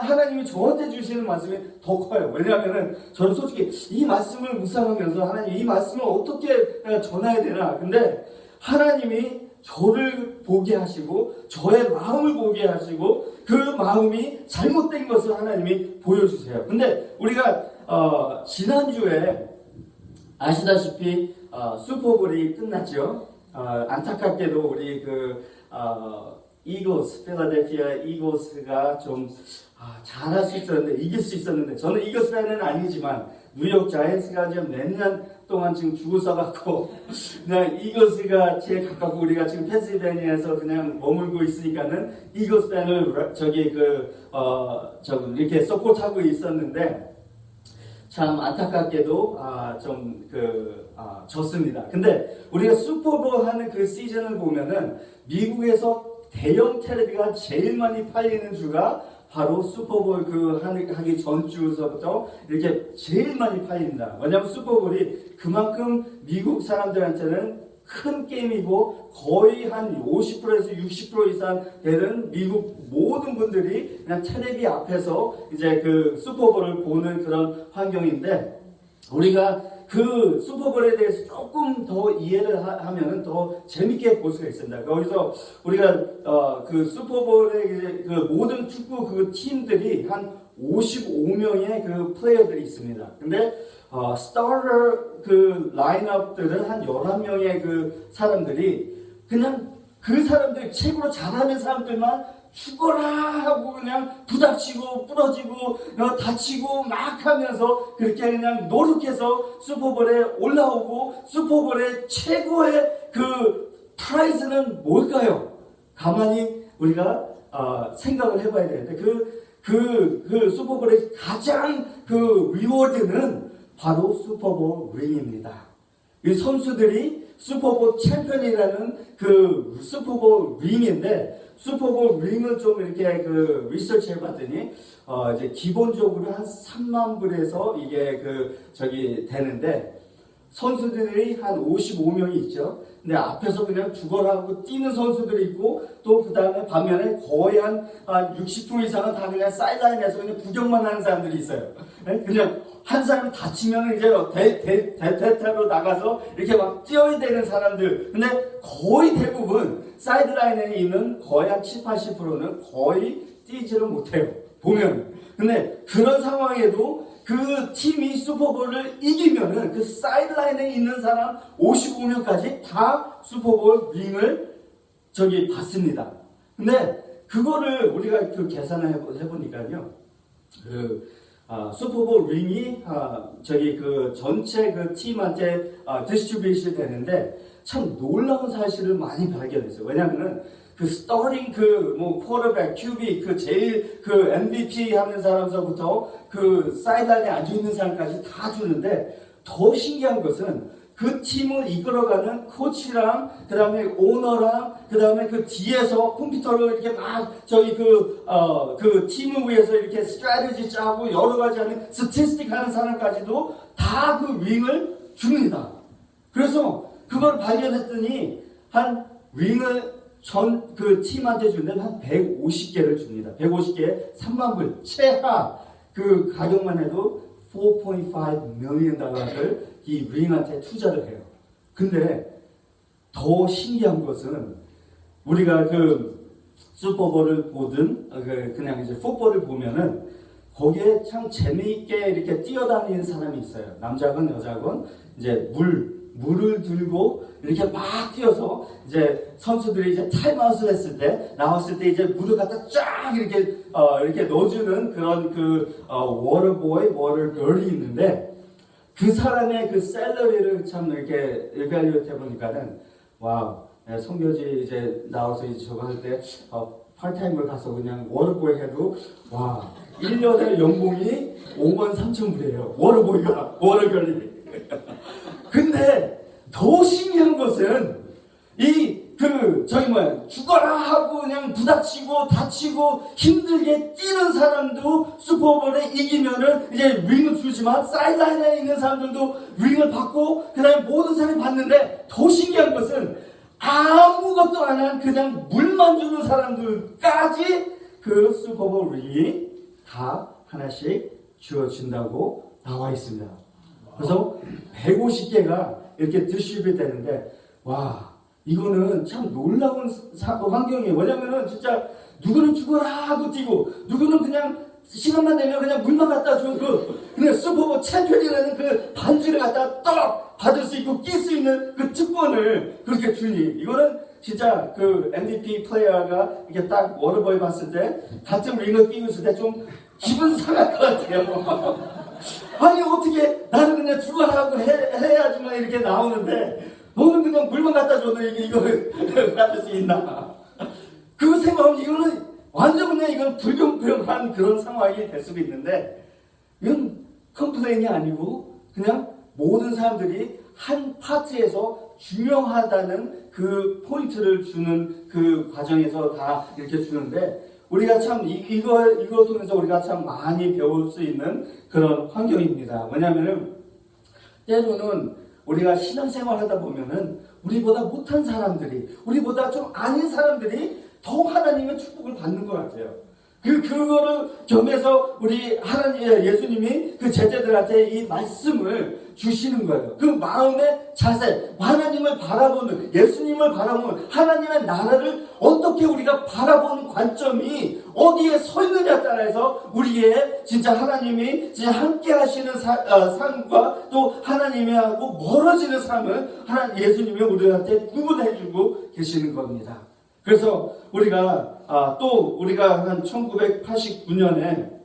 하나님이 저한테 주시는 말씀이 더 커요. 왜냐하면은 저는 솔직히 이 말씀을 묵상하면서 하나님 이 말씀을 어떻게 내가 전해야 되나. 근데 하나님이 저를 보게 하시고 저의 마음을 보게 하시고 그 마음이 잘못된 것을 하나님이 보여주세요. 근데 우리가 지난주에 아시다시피 슈퍼볼이 끝났죠. 안타깝게도 우리 이글스, 필라델피아 이글스가 좀 잘할 수 있었는데 이길 수 있었는데 저는 이글스 팬은 아니지만 뉴욕 자이언츠가 이제 몇 년 동안 지금 죽어서갖고 그냥 이글스가 제일 가깝고 우리가 지금 펜실베니아에서 그냥 머물고 있으니까는 이글스 팬을 이렇게 서포트하고 있었는데 참 안타깝게도 졌습니다. 근데 우리가 슈퍼볼 하는 그 시즌을 보면은 미국에서 대형 텔레비가 제일 많이 팔리는 주가 바로 슈퍼볼 하기 전주서부터 이렇게 제일 많이 팔립니다. 왜냐하면 슈퍼볼이 그만큼 미국 사람들한테는 큰 게임이고 거의 한 50%에서 60% 이상 되는 미국 모든 분들이 그냥 텔레비 앞에서 이제 그 슈퍼볼을 보는 그런 환경인데 우리가 그 슈퍼볼에 대해서 조금 더 이해를 하면 더 재밌게 볼 수가 있습니다. 거기서 우리가 그 슈퍼볼의 이제 그 모든 축구 그 팀들이 한 55명의 그 플레이어들이 있습니다. 근데 스타터 그 라인업들은 한 11명의 그 사람들이 그냥 그 사람들 최고로 잘하는 사람들만 죽어라 하고 그냥 부닥치고 부러지고 다치고 막 하면서 그렇게 그냥 노력해서 슈퍼볼에 올라오고 슈퍼볼의 최고의 그 프라이즈는 뭘까요? 가만히 우리가 생각을 해봐야 되는데 그 슈퍼볼의 가장 그 리워드는 바로 슈퍼볼 링입니다. 이 선수들이 슈퍼볼 챔피언이라는 그 슈퍼볼 링인데 슈퍼볼 링을 좀 이렇게 그 리서치 해봤더니 이제 기본적으로 한 3만 불에서 이게 되는데 선수들이 한 55명이 있죠. 근데 앞에서 그냥 죽어라고 뛰는 선수들이 있고 또 그 다음에 반면에 거의 한 60% 이상은 다 그냥 사이드라인에서 그냥 구경만 하는 사람들이 있어요. 그냥 한 사람이 다치면 이제 대타로 나가서 이렇게 막 뛰어야 되는 사람들. 근데 거의 대부분 사이드라인에 있는 거의 한 70-80%는 거의 뛰지를 못해요. 보면. 근데 그런 상황에도 그 팀이 슈퍼볼을 이기면은 그 사이드라인에 있는 사람 55명까지 다 슈퍼볼 링을 받습니다. 근데 그거를 우리가 그 계산을 해보니까요. 슈퍼볼 링이 그 전체 그 팀한테 디스트리뷰션 되는데 참 놀라운 사실을 많이 발견했어요. 왜냐면은 그 스타팅 쿼터백, QB 제일 MVP 하는 사람서부터 그 사이드라인에 앉아 있는 사람까지 다 주는데 더 신기한 것은 그 팀을 이끌어가는 코치랑 그다음에 오너랑 그다음에 그 뒤에서 컴퓨터로 이렇게 막 그 팀을 위해서 이렇게 스트래티지 짜고 여러 가지 하는 스태티스틱 하는 사람까지도 다 그 윙을 줍니다. 그래서 그걸 발견했더니 한 윙을 그 팀한테 준 데는 한 150개를 줍니다. 150개 3만 불 최하 그 가격만 해도 4.5 million 달러를 이 링한테 투자를 해요. 근데 더 신기한 것은 우리가 그 슈퍼볼을 보든 그냥 이제 풋볼을 보면은 거기에 참 재미있게 이렇게 뛰어다니는 사람이 있어요. 남자건 여자건 이제 물을 들고 이렇게 막 뛰어서 이제 선수들이 이제 타임아웃을 했을 때 나왔을 때 이제 물을 갖다 쫙 이렇게 넣어주는 그런 워터보이, 워터걸이 있는데 그 사람의 그 샐러리를 참 이렇게 에밸류에이트 해보니까는 와우, 성교지 이제 나와서 이제 저거 할 때 파트타임을 가서 그냥 워터보이 해도 와 1년에 연봉이 53,000불이에요. 워터걸이. 근데 더 신기한 것은 죽어라 하고 그냥 부닥치고 다치고 힘들게 뛰는 사람도 슈퍼볼에 이기면은 이제 링을 주지만 사이드라인에 있는 사람들도 링을 받고 그 다음에 모든 사람이 받는데 더 신기한 것은 아무것도 안 한 그냥 물만 주는 사람들까지 그 슈퍼볼 링이 다 하나씩 주어진다고 나와 있습니다. 그래서 150개가 이렇게 디스트리뷰 되는데 와 이거는 참 놀라운 환경이에요. 왜냐면은 진짜 누구는 죽어라 하고 뛰고 누구는 그냥 시간만 되면 그냥 물만 갖다 줘 그냥 슈퍼볼 챔피언이라는 그 반지를 갖다 떡 받을 수 있고 낄 수 있는 그 특권을 그렇게 주니 이거는 진짜 그 MVP 플레이어가 이렇게 딱 워터보이 봤을 때 같은 링을 끼고 있을 때 좀 기분 상할 것 같아요. 아니 어떻게 나는 그냥 죽어라고 해야지만 이렇게 나오는데 너는 그냥 물만 갖다 줘도 이거를 받을 수 있나? 그거 생각하면 이거는 완전 그냥 이건 불공평한 그런 상황이 될 수도 있는데 이건 컴플레인이 아니고 그냥 모든 사람들이 한 파트에서 중요하다는 그 포인트를 주는 그 과정에서 다 이렇게 주는데 우리가 참 이거 통해서 우리가 참 많이 배울 수 있는 그런 환경입니다. 왜냐하면은 때로는 우리가 신앙생활 하다 보면은 우리보다 못한 사람들이, 우리보다 좀 아닌 사람들이 더 하나님의 축복을 받는 것 같아요. 그거를 겸해서 우리 하나님, 예수님이 그 제자들한테 이 말씀을 주시는 거예요. 그 마음의 자세, 하나님을 바라보는, 예수님을 바라보는, 하나님의 나라를 어떻게 우리가 바라보는 관점이 어디에 서 있느냐에 따라서 우리의 진짜 하나님이 진짜 함께 하시는 삶과 또 하나님하고 멀어지는 삶을 예수님이 우리한테 구분해주고 계시는 겁니다. 그래서 우리가 우리가 한 1989년에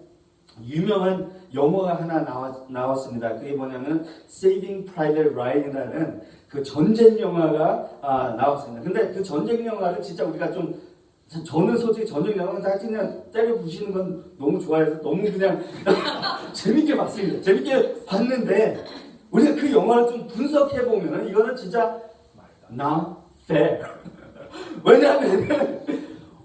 유명한 영화가 하나 나왔습니다. 그게 뭐냐면 Saving Private Ryan이라는 그 전쟁 영화가 나왔습니다. 근데 그 전쟁 영화를 진짜 우리가 저는 솔직히 전쟁 영화는 다 그냥 때려 부시는 건 너무 좋아해서 너무 그냥 재밌게 봤습니다. 재밌게 봤는데 우리가 그 영화를 좀 분석해 보면은 이거는 진짜 not fair. 왜냐하면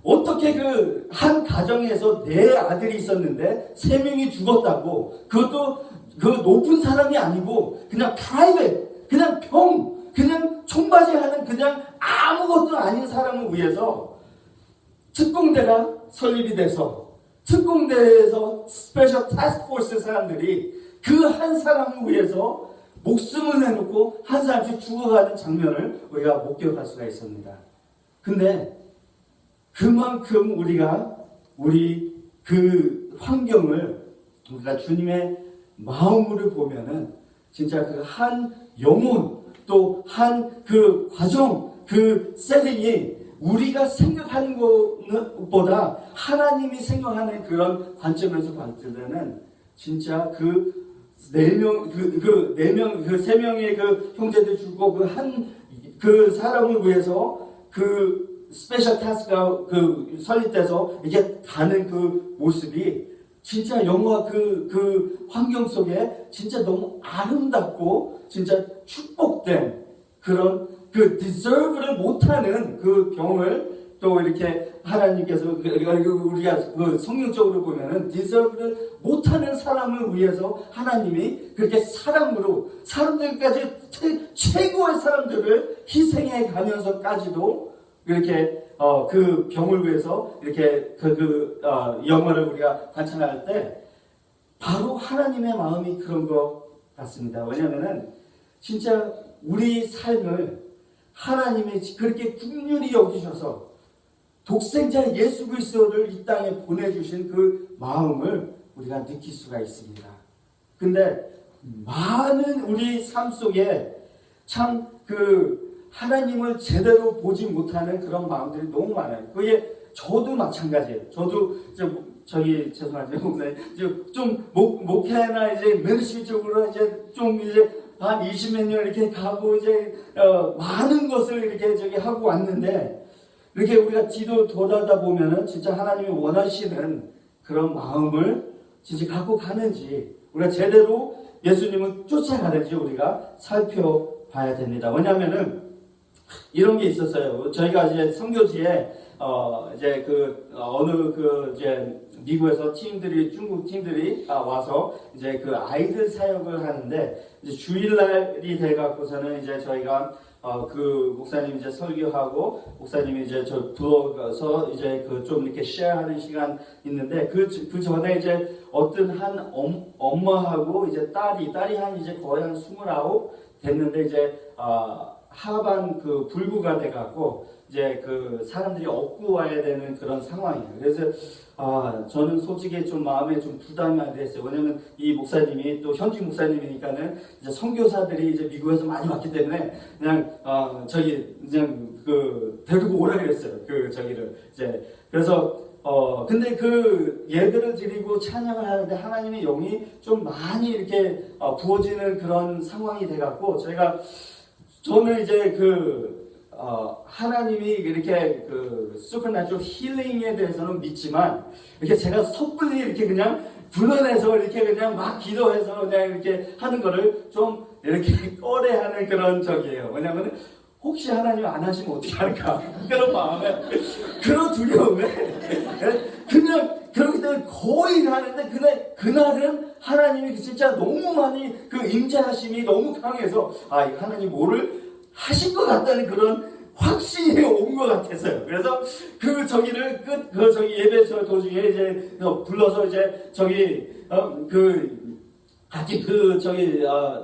어떻게 그 한 가정에서 4아들이 있었는데 3명이 죽었다고, 그것도 그 높은 사람이 아니고 그냥 프라이빗, 그냥 그냥 총바지하는 그냥 아무것도 아닌 사람을 위해서 특공대가 설립이 돼서 특공대에서 스페셜 타스크포스 사람들이 그 한 사람을 위해서 목숨을 내놓고 한 사람씩 죽어가는 장면을 우리가 목격할 수가 있습니다. 근데 그만큼 우리 그 환경을 우리가 주님의 마음으로 보면은 진짜 그 한 영혼 또 한 그 과정 그 세팅이 우리가 생각하는 것보다 하나님이 생각하는 그런 관점에서 봤을 때는 진짜 그 3명의 그 형제들 죽고 그 사람을 위해서 그 스페셜 타스크가 설립돼서 이렇게 가는 그 모습이 진짜 영화 그 환경 속에 진짜 너무 아름답고 진짜 축복된 그런 그 deserve를 못하는 그 병을 또 이렇게 하나님께서 우리가 성경적으로 보면은 deserve를 못하는 사람을 위해서 하나님이 그렇게 사람들까지 최고의 사람들을 희생해 가면서까지도 이렇게 그 병을 위해서 이렇게 영화를 우리가 관찰할 때 바로 하나님의 마음이 그런 것 같습니다. 왜냐하면은 진짜 우리 삶을 하나님이 그렇게 긍휼히 여기셔서 독생자 예수 그리스도를 이 땅에 보내주신 그 마음을 우리가 느낄 수가 있습니다. 근데 많은 우리 삶 속에 참 하나님을 제대로 보지 못하는 그런 마음들이 너무 많아요. 그게 저도 마찬가지예요. 저도 죄송하지만 목사님 좀 목회나 이제 메르시 쪽으로 한 20몇 년 이렇게 가고 많은 것을 이렇게 하고 왔는데 이렇게 우리가 뒤도 돌아다 보면은 진짜 하나님이 원하시는 그런 마음을 진짜 갖고 가는지 우리가 제대로 예수님을 쫓아가는지 우리가 살펴봐야 됩니다. 왜냐하면은 이런 게 있었어요. 저희가 이제 선교지에 미국에서 중국 팀들이 와서 이제 그 아이들 사역을 하는데 이제 주일날이 돼갖고서는 이제 저희가 그 목사님 이제 설교하고 목사님이 이제 저 불러서 이제 좀 이렇게 쉐어하는 시간 있는데 그 전에 이제 어떤 한 엄마하고 이제 딸이 한 이제 거의 한 29 됐는데 이제 하반 불구가 돼갖고 이제 사람들이 업고 와야 되는 그런 상황이에요. 그래서 저는 솔직히 좀 마음에 좀 부담이 안 됐어요. 왜냐면 이 목사님이 또 현지 목사님이니까는 이제 선교사들이 이제 미국에서 많이 왔기 때문에 그냥 데리고 오라 그랬어요. 저기를 이제 그래서 근데 예배를 드리고 찬양을 하는데 하나님의 영이 좀 많이 이렇게 부어지는 그런 상황이 돼갖고 저는 이제 하나님이 이렇게 supernatural healing에 대해서는 믿지만 이렇게 제가 섣불리 이렇게 그냥 불러내서 이렇게 그냥 막 기도해서 그냥 이렇게 하는 거를 좀 이렇게 꺼려하는 그런 적이에요. 왜냐하면 혹시 하나님 안 하시면 어떻게 할까 그런 마음에 그런 두려움에 그냥 그렇기 때문에 거의 하는데 그날은 하나님이 진짜 너무 많이 임재하심이 너무 강해서 하나님 뭐를 하신 것 같다는 그런 확신이 온 것 같았어요. 그래서 예배 도중에 이제 불러서 이제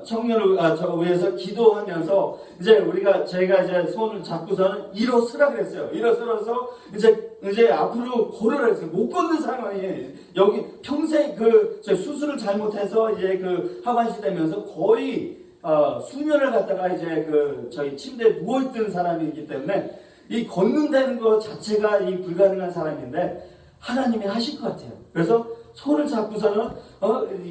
청년을 위해서 기도하면서 이제 제가 이제 손을 잡고서는 일어서라 그랬어요. 일어서서 이제 앞으로 걸으라 그랬어요. 못 걷는 상황이에요. 여기 평생 수술을 잘못해서 이제 하반신 되면서 거의 수면을 갖다가 이제 침대에 누워있던 사람이기 때문에 이 걷는다는 것 자체가 이 불가능한 사람인데 하나님이 하실 것 같아요. 그래서 손을 잡고서는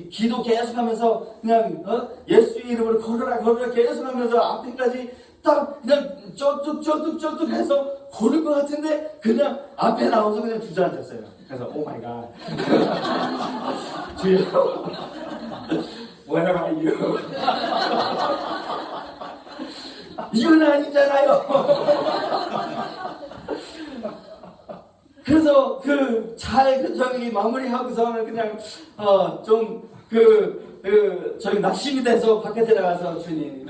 기도 계속하면서 그냥 예수 이름으로 걸어라 계속하면서 앞에까지 딱 그냥 쩔뚝 해서 걸을 것 같은데 그냥 앞에 나와서 그냥 주저앉았어요. 그래서 오 마이 갓 주여 Where are you? 이건 아니잖아요. 그래서 마무리하고서는 그냥 낙심이 돼서 밖에 나가서 주님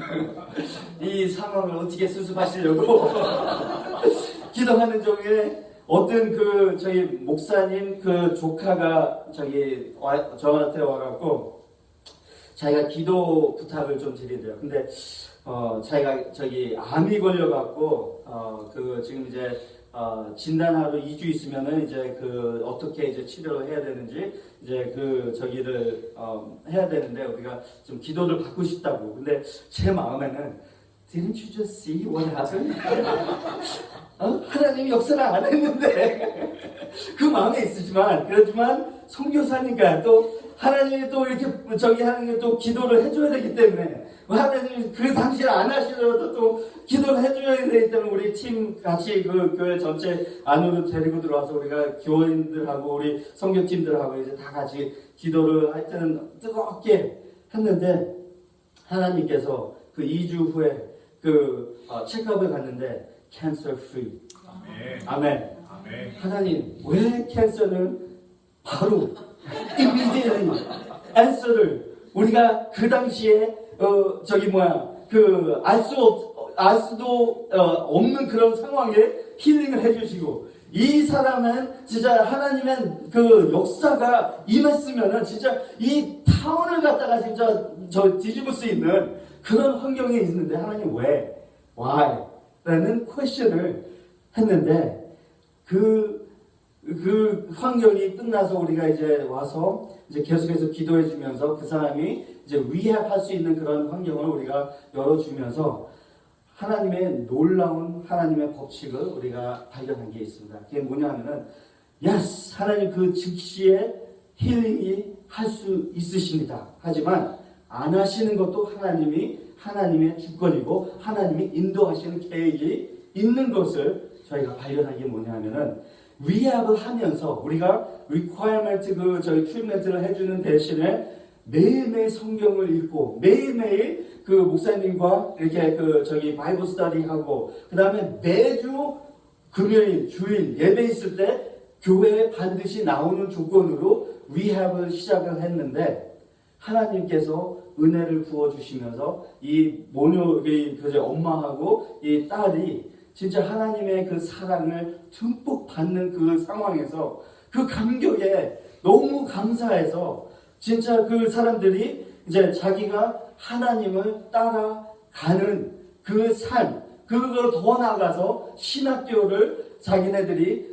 이 상황을 어떻게 수습하시려고 기도하는 중에 어떤 저희 목사님 조카가 저한테 와갖고 자기가 기도 부탁을 좀 드린대요. 근데 자기가 암이 걸려갖고 지금 이제 진단하러 2주 있으면은 이제 어떻게 이제 치료를 해야 되는지 이제 해야 되는데 우리가 좀 기도를 받고 싶다고. 근데 제 마음에는 Didn't you just see what happened? 하나님이 역사를 안 했는데 그 마음에 그렇지만 선교사니까 또 하나님이 또 이렇게 하나님이 또 기도를 해줘야 되기 때문에 하나님이 그 당시에 안 하시더라도 또 기도를 해줘야 되기 때문에 우리 팀 같이 교회 전체 안으로 데리고 들어와서 우리가 교인들하고 우리 선교팀들하고 이제 다 같이 기도를 하여튼 뜨겁게 했는데 하나님께서 2주 후에 체크업을 갔는데 cancer free. 아멘. 하나님 왜 캔서는 바로 immediately answer를 우리가 그 당시에 알 수도 없는 그런 상황에 힐링을 해주시고 이 사람은 진짜 하나님의 역사가 임했으면은 진짜 이 타운을 갖다가 진짜 뒤집을 수 있는 그런 환경에 있는데 하나님 왜? Why? 라는 퀘션을 했는데 그 환경이 끝나서 우리가 이제 와서 이제 계속해서 기도해 주면서 그 사람이 이제 리헵할 수 있는 그런 환경을 우리가 열어주면서 하나님의 놀라운 하나님의 법칙을 우리가 발견한 게 있습니다. 그게 뭐냐면은 yes, 하나님 즉시에 힐링이 할 수 있으십니다. 하지만 안 하시는 것도 하나님의 주권이고 하나님이 인도하시는 계획이 있는 것을 저희가 발견한 게 뭐냐면은 리헵을 하면서 우리가 requirement 트리트먼트를 해주는 대신에 매일매일 성경을 읽고 매일매일 목사님과 이렇게 바이블 스터디하고 그 다음에 매주 금요일 주일 예배 있을 때 교회에 반드시 나오는 조건으로 리헵을 시작을 했는데 하나님께서 은혜를 부어주시면서 이 엄마하고 이 딸이 진짜 하나님의 사랑을 듬뿍 받는 그 상황에서 그 감격에 너무 감사해서 진짜 그 사람들이 이제 자기가 하나님을 따라가는 그 삶, 그걸 더 나아가서 신학교를 자기네들이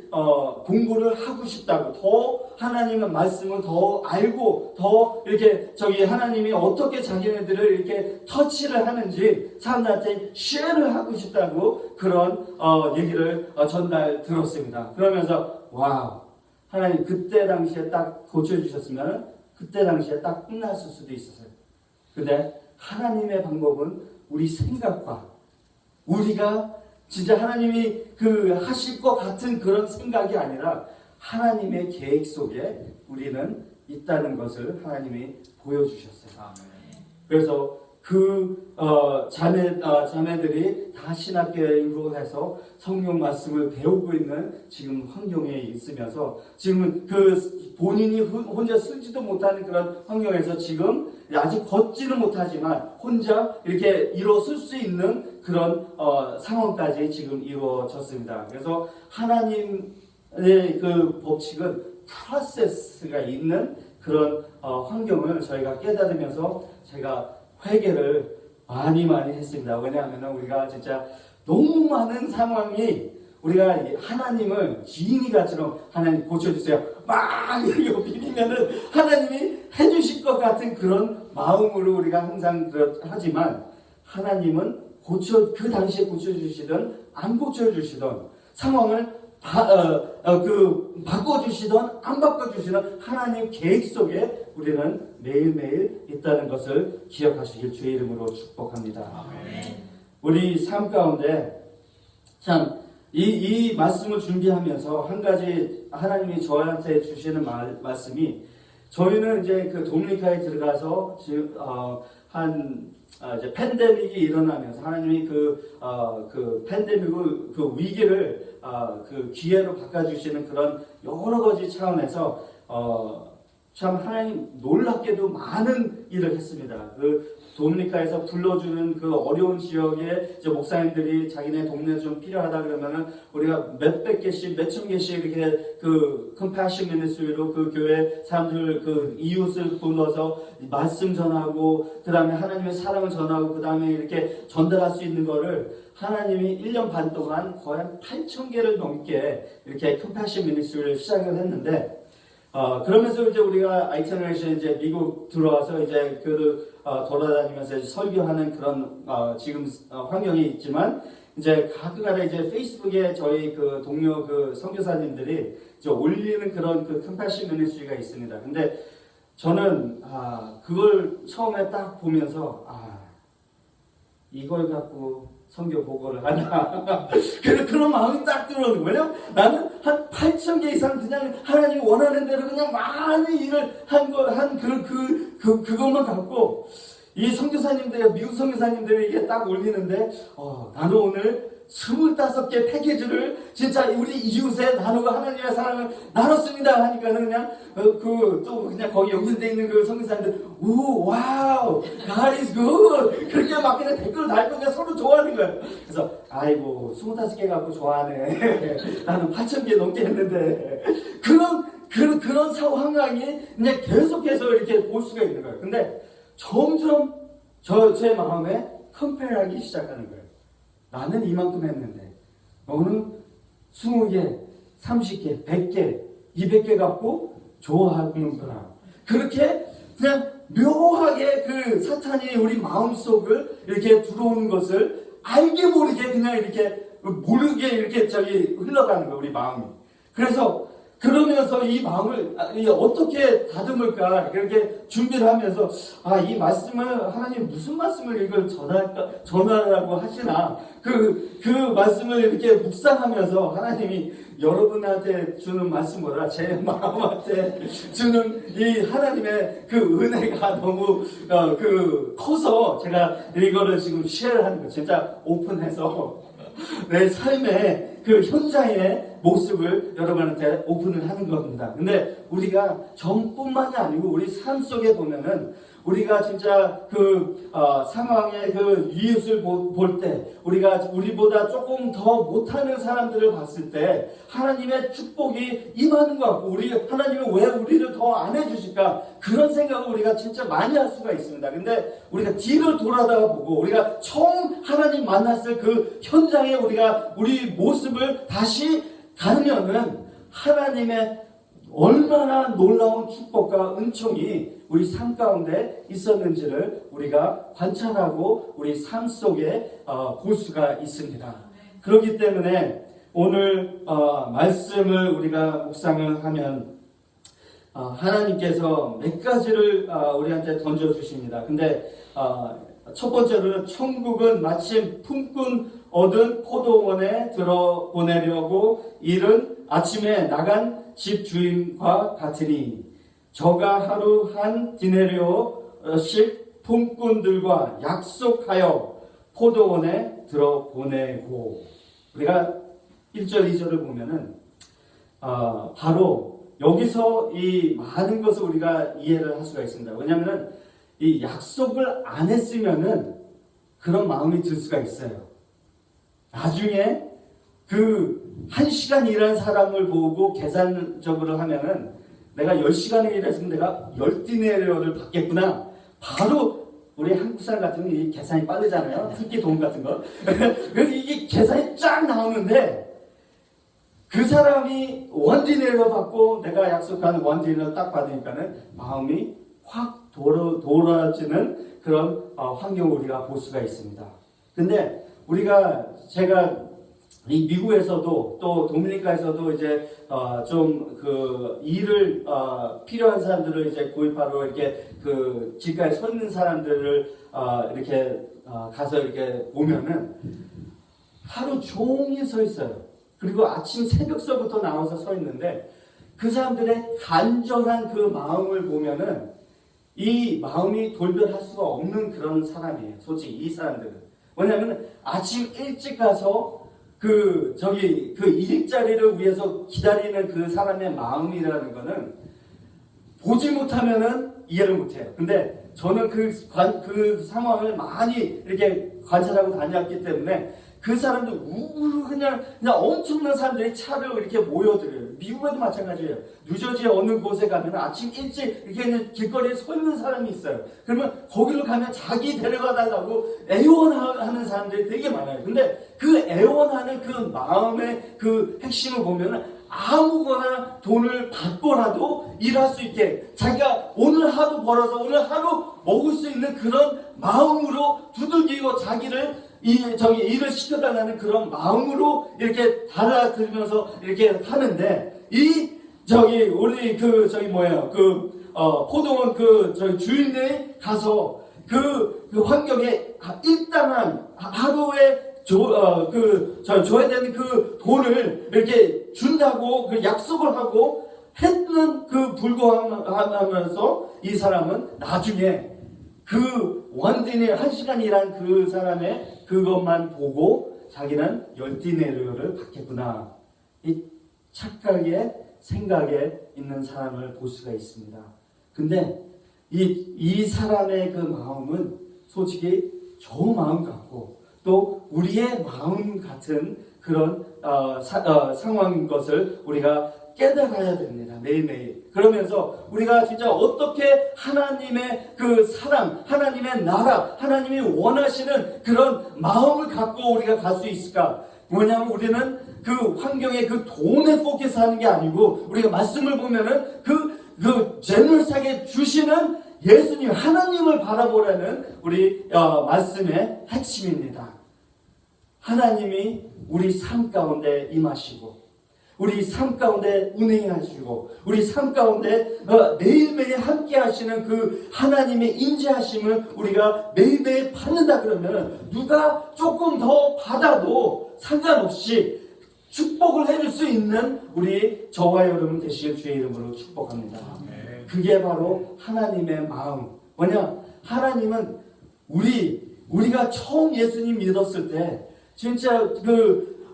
공부를 하고 싶다고 더 하나님의 말씀을 더 알고 더 이렇게 하나님이 어떻게 자기네들을 이렇게 터치를 하는지 사람들한테 쉐어를 하고 싶다고 그런 얘기를 전날 들었습니다. 그러면서 와우, 하나님 그때 당시에 딱 고쳐주셨으면 그때 당시에 딱 끝났을 수도 있었어요. 근데 하나님의 방법은 우리 생각과 우리가 진짜 하나님이 하실 것 같은 그런 생각이 아니라 하나님의 계획 속에 우리는 있다는 것을 하나님이 보여주셨어요. 그래서 자매들이 다 신학교에 인volve해서 성경 말씀을 배우고 있는 지금 환경에 있으면서 지금 본인이 혼자 쓰지도 못하는 그런 환경에서 지금 아직 걷지는 못하지만 혼자 이렇게 일어설 수 있는 그런 상황까지 지금 이루어졌습니다. 그래서 하나님의 그 법칙은 프로세스가 있는 그런 환경을 저희가 깨달으면서 제가 회개를 많이 했습니다. 왜냐하면 우리가 진짜 너무 많은 상황이 우리가 하나님을 지인이가처럼 하나님 고쳐주세요. 막 이거 비비면은 하나님이 해주실 것 같은 그런 마음으로 우리가 항상 하지만 하나님은 그 당시에 고쳐주시던 안 고쳐주시던 상황을 바꿔주시던 안 바꿔주시던 하나님 계획 속에 우리는 매일매일 있다는 것을 기억하시길 주의 이름으로 축복합니다. 우리 삶 가운데 참 이 말씀을 준비하면서 한 가지 하나님이 저한테 주시는 말씀이 저희는 이제 그 도미니카에 들어가서 지금 이제 팬데믹이 일어나면서 하나님이 그 팬데믹을 그 위기를 그 기회로 바꿔주시는 그런 여러 가지 차원에서 참 하나님 놀랍게도 많은 일을 했습니다. 그 도미니카에서 불러주는 그 어려운 지역에 이제 목사님들이 자기네 동네 좀 필요하다 그러면은 우리가 몇백 개씩, 몇천 개씩 이렇게 그 컴패션 미니스트리로 그 교회 사람들 그 이웃을 불러서 말씀 전하고 그 다음에 하나님의 사랑을 전하고 그 다음에 이렇게 전달할 수 있는 거를 하나님이 1년 반 동안 거의 한 8,000개를 넘게 이렇게 컴패션 미니스트리를 시작을 했는데 그러면서 이제 우리가 아이터네이션 이제 미국 들어와서 이제 돌아다니면서 이제 설교하는 그런 지금 환경이 있지만 이제 가끔가다 이제 페이스북에 저희 그 동료 그 선교사님들이 이제 올리는 그런 그 컴패션 미니스트리가 있습니다. 근데 저는 그걸 처음에 딱 보면서 이걸 갖고 선교 보고를 하나 그런 마음이 딱 들어오는 거예요. 나는 한 8,000개 이상 그냥 하나님이 원하는 대로 그냥 많은 일을 그것만 갖고 이 선교사님들 미국 선교사님들이 이게 딱 올리는데 나는 오늘 25개 패키지를 진짜 우리 이웃에 나누고 하나님의 사랑을 나눴습니다 하니까는 그냥 또 그냥 거기 연결되어 있는 그 선교사님들 와우 God is good 그렇게 막 그냥 댓글을 달고 그냥 서로 좋아하는 거예요. 그래서 아이고 25개 갖고 좋아하네 나는 8,000개 넘게 했는데 그런 상황이 그냥 계속해서 이렇게 볼 수가 있는 거예요. 근데 점점 제 마음에 컴페어하기 시작하는 거예요. 나는 이만큼 했는데 너는 20개, 30개, 100개, 200개 갖고 좋아하는구나. 그렇게 그냥 묘하게 그 사탄이 우리 마음속을 이렇게 들어오는 것을 알게 모르게 그냥 이렇게 모르게 이렇게 흘러가는 거예요. 우리 마음이. 그래서 그러면서 이 마음을 어떻게 다듬을까 이렇게 준비를 하면서 이 말씀을 하나님 무슨 말씀을 이걸 전하라고 하시나 그 말씀을 이렇게 묵상하면서 하나님이 여러분한테 주는 말씀보다 제 마음한테 주는 이 하나님의 그 은혜가 너무 커서 제가 이거를 지금 쉐어하는 거예요. 진짜 오픈해서 내 삶의 그 현장의 모습을 여러분한테 오픈을 하는 겁니다. 근데 우리가 정뿐만이 아니고 우리 삶 속에 보면은 우리가 진짜 상황의 그 이웃을 볼 때 우리보다 조금 더 못하는 사람들을 봤을 때 하나님의 축복이 임하는 것 같고 하나님은 왜 우리를 더 안 해주실까 그런 생각을 우리가 진짜 많이 할 수가 있습니다. 근데 우리가 뒤를 돌아다가 보고 우리가 처음 하나님 만났을 그 현장에 우리 모습을 다시 가면은 하나님의 얼마나 놀라운 축복과 은총이 우리 삶 가운데 있었는지를 우리가 관찰하고 우리 삶 속에 볼 수가 있습니다. 그렇기 때문에 오늘 말씀을 우리가 묵상을 하면 하나님께서 몇 가지를 우리한테 던져주십니다. 근데 첫 번째로는 천국은 마침 품꾼 얻은 포도원에 들어보내려고 이른 아침에 나간 집 주인과 같으니 저가 하루 한 디네리오씩 품꾼들과 약속하여 포도원에 들어보내고 우리가 1절 2절을 보면은 바로 여기서 이 많은 것을 우리가 이해를 할 수가 있습니다. 왜냐하면 이 약속을 안 했으면은 그런 마음이 들 수가 있어요. 나중에 그 1시간 일한 사람을 보고 계산적으로 하면은 내가 10시간을 일했으면 내가 10디네리오를 받겠구나. 바로 우리 한국 사람 같은 이 계산이 빠르잖아요. 특히 돈 같은 거. 그래서 이게 계산이 쫙 나오는데 그 사람이 1디네리오 받고 내가 약속한 1디네리오 딱 받으니까는 마음이 확 돌아지는 그런 환경을 우리가 볼 수가 있습니다. 근데 제가 이 미국에서도 또 도미니카에서도 이제 좀 그 일을 필요한 사람들을 이제 구입하러 이렇게 그 길가에 서 있는 사람들을 이렇게 가서 이렇게 보면은 하루 종일 서 있어요. 그리고 아침 새벽서부터 나와서 서 있는데 그 사람들의 간절한 그 마음을 보면은 이 마음이 돌변할 수가 없는 그런 사람이에요. 솔직히 이 사람들은. 왜냐하면 아침 일찍 가서 그 일자리를 위해서 기다리는 그 사람의 마음이라는 거는 보지 못하면은 이해를 못해요. 근데 저는 그 상황을 많이 이렇게 관찰하고 다녔기 때문에 그 사람들 우르르 그냥 엄청난 사람들이 차를 이렇게 모여들어요. 미국에도 마찬가지예요. 뉴저지 어느 곳에 가면 아침 일찍 이렇게 길거리에 서 있는 사람이 있어요. 그러면 거기로 가면 자기 데려가 달라고 애원하는 사람들이 되게 많아요. 근데 그 애원하는 그 마음의 그 핵심을 보면 아무거나 돈을 받고라도 일할 수 있게 자기가 오늘 하루 벌어서 오늘 하루 먹을 수 있는 그런 마음으로 두들기고 자기를 일을 시켜달라는 그런 마음으로 이렇게 달라들면서 이렇게 하는데 우리 포도원 주인이 가서 그 환경에 일당한 하루에 줘야 되는 그 돈을 이렇게 준다고 그 약속을 하고 했는 그 불구하면서 이 사람은 나중에 그 1시간 일한 그 사람의 그것만 보고 자기는 10디네리오를 받겠구나. 이 착각에 생각에 있는 사람을 볼 수가 있습니다. 근데 이 사람의 그 마음은 솔직히 저 마음 같고 또 우리의 마음 같은 그런 상황인 것을 우리가 깨달아야 됩니다. 매일매일. 그러면서 우리가 진짜 어떻게 하나님의 그 사랑, 하나님의 나라, 하나님이 원하시는 그런 마음을 갖고 우리가 갈 수 있을까? 뭐냐면 우리는 그 환경에 그 돈에 포커스하는 게 아니고 우리가 말씀을 보면은 그 제너스하게 주시는 예수님, 하나님을 바라보라는 우리 말씀의 핵심입니다. 하나님이 우리 삶 가운데 임하시고 우리 삶 가운데 운행하시고 우리 삶 가운데 매일매일 함께 하시는 그 하나님의 인재하심을 우리가 매일매일 받는다 그러면 누가 조금 더 받아도 상관없이 축복을 해줄 수 있는 저와 여러분 되시길 주의 이름으로 축복합니다. 그게 바로 하나님의 마음. 하나님은 우리가 처음 예수님 믿었을 때 진짜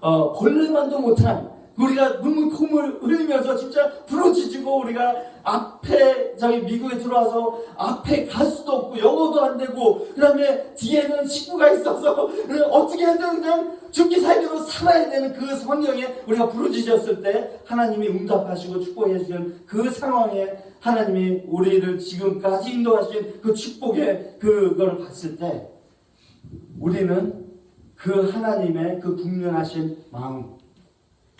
벌레만도 못한 우리가 눈물 콧물 흘리면서 진짜 부러지고 우리가 앞에 미국에 들어와서 앞에 갈 수도 없고 영어도 안 되고 그다음에 뒤에는 식구가 있어서 어떻게 해도 그냥 죽기 살기로 살아야 되는 그 환경에 우리가 부르짖었을 때 하나님이 응답하시고 축복해 주신 그 상황에 하나님이 우리를 지금까지 인도하신 그 축복의 그걸 봤을 때 우리는 그 하나님의 그 국면하신 마음,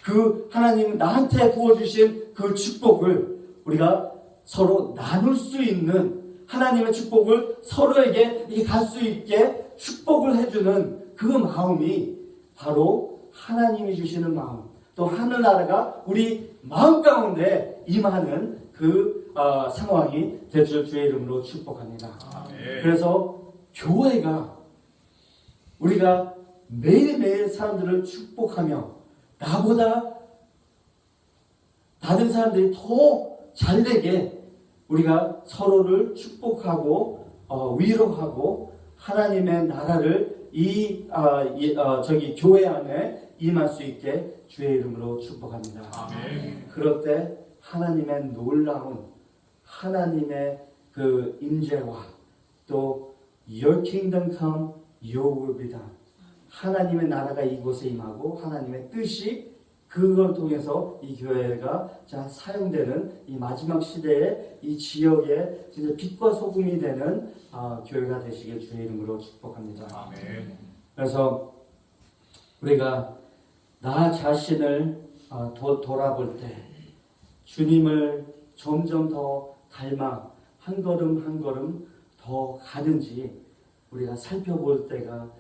그 하나님 나한테 부어주신 그 축복을 우리가 서로 나눌 수 있는 하나님의 축복을 서로에게 갈 수 있게 축복을 해주는 그 마음이 바로 하나님이 주시는 마음, 또 하늘나라가 우리 마음 가운데 임하는 그 상황이 될 줄 주의 이름으로 축복합니다. 그래서 교회가 우리가 매일매일 사람들을 축복하며 나보다 다른 사람들이 더 잘되게 우리가 서로를 축복하고 위로하고 하나님의 나라를 교회 안에 임할 수 있게 주의 이름으로 축복합니다. 아멘. 그럴 때 하나님의 놀라운 하나님의 그 임재와 또 Your kingdom come, Your will be done. 하나님의 나라가 이곳에 임하고 하나님의 뜻이 그걸 통해서 이 교회가 자 사용되는 이 마지막 시대에 이 지역에 진짜 빛과 소금이 되는 교회가 되시길 주의 이름으로 축복합니다. 아멘. 그래서 우리가 나 자신을 돌아볼 때 주님을 점점 더 닮아 한 걸음 한 걸음 더 가는지 우리가 살펴봐야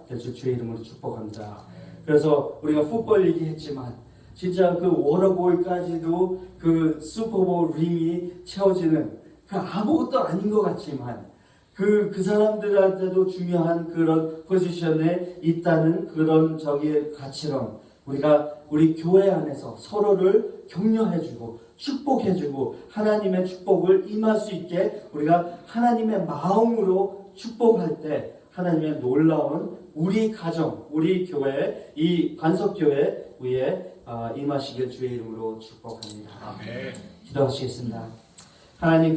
될 줄 주의 이름으로 축복합니다. 그래서 우리가 풋볼 얘기했지만 진짜 그 워터볼까지도 그 슈퍼볼 링이 채워지는 그 아무것도 아닌 것 같지만 그 사람들한테도 중요한 그런 포지션에 있다는 그런 저기의 가치론 우리가 우리 교회 안에서 서로를 격려해주고 축복해주고 하나님의 축복을 임할 수 있게 우리가 하나님의 마음으로 축복할 때 하나님의 놀라운 우리 가정, 우리 교회, 이 반석교회 위에 임하시길 주의 이름으로 축복합니다. 아멘. 기도하시겠습니다. 하나님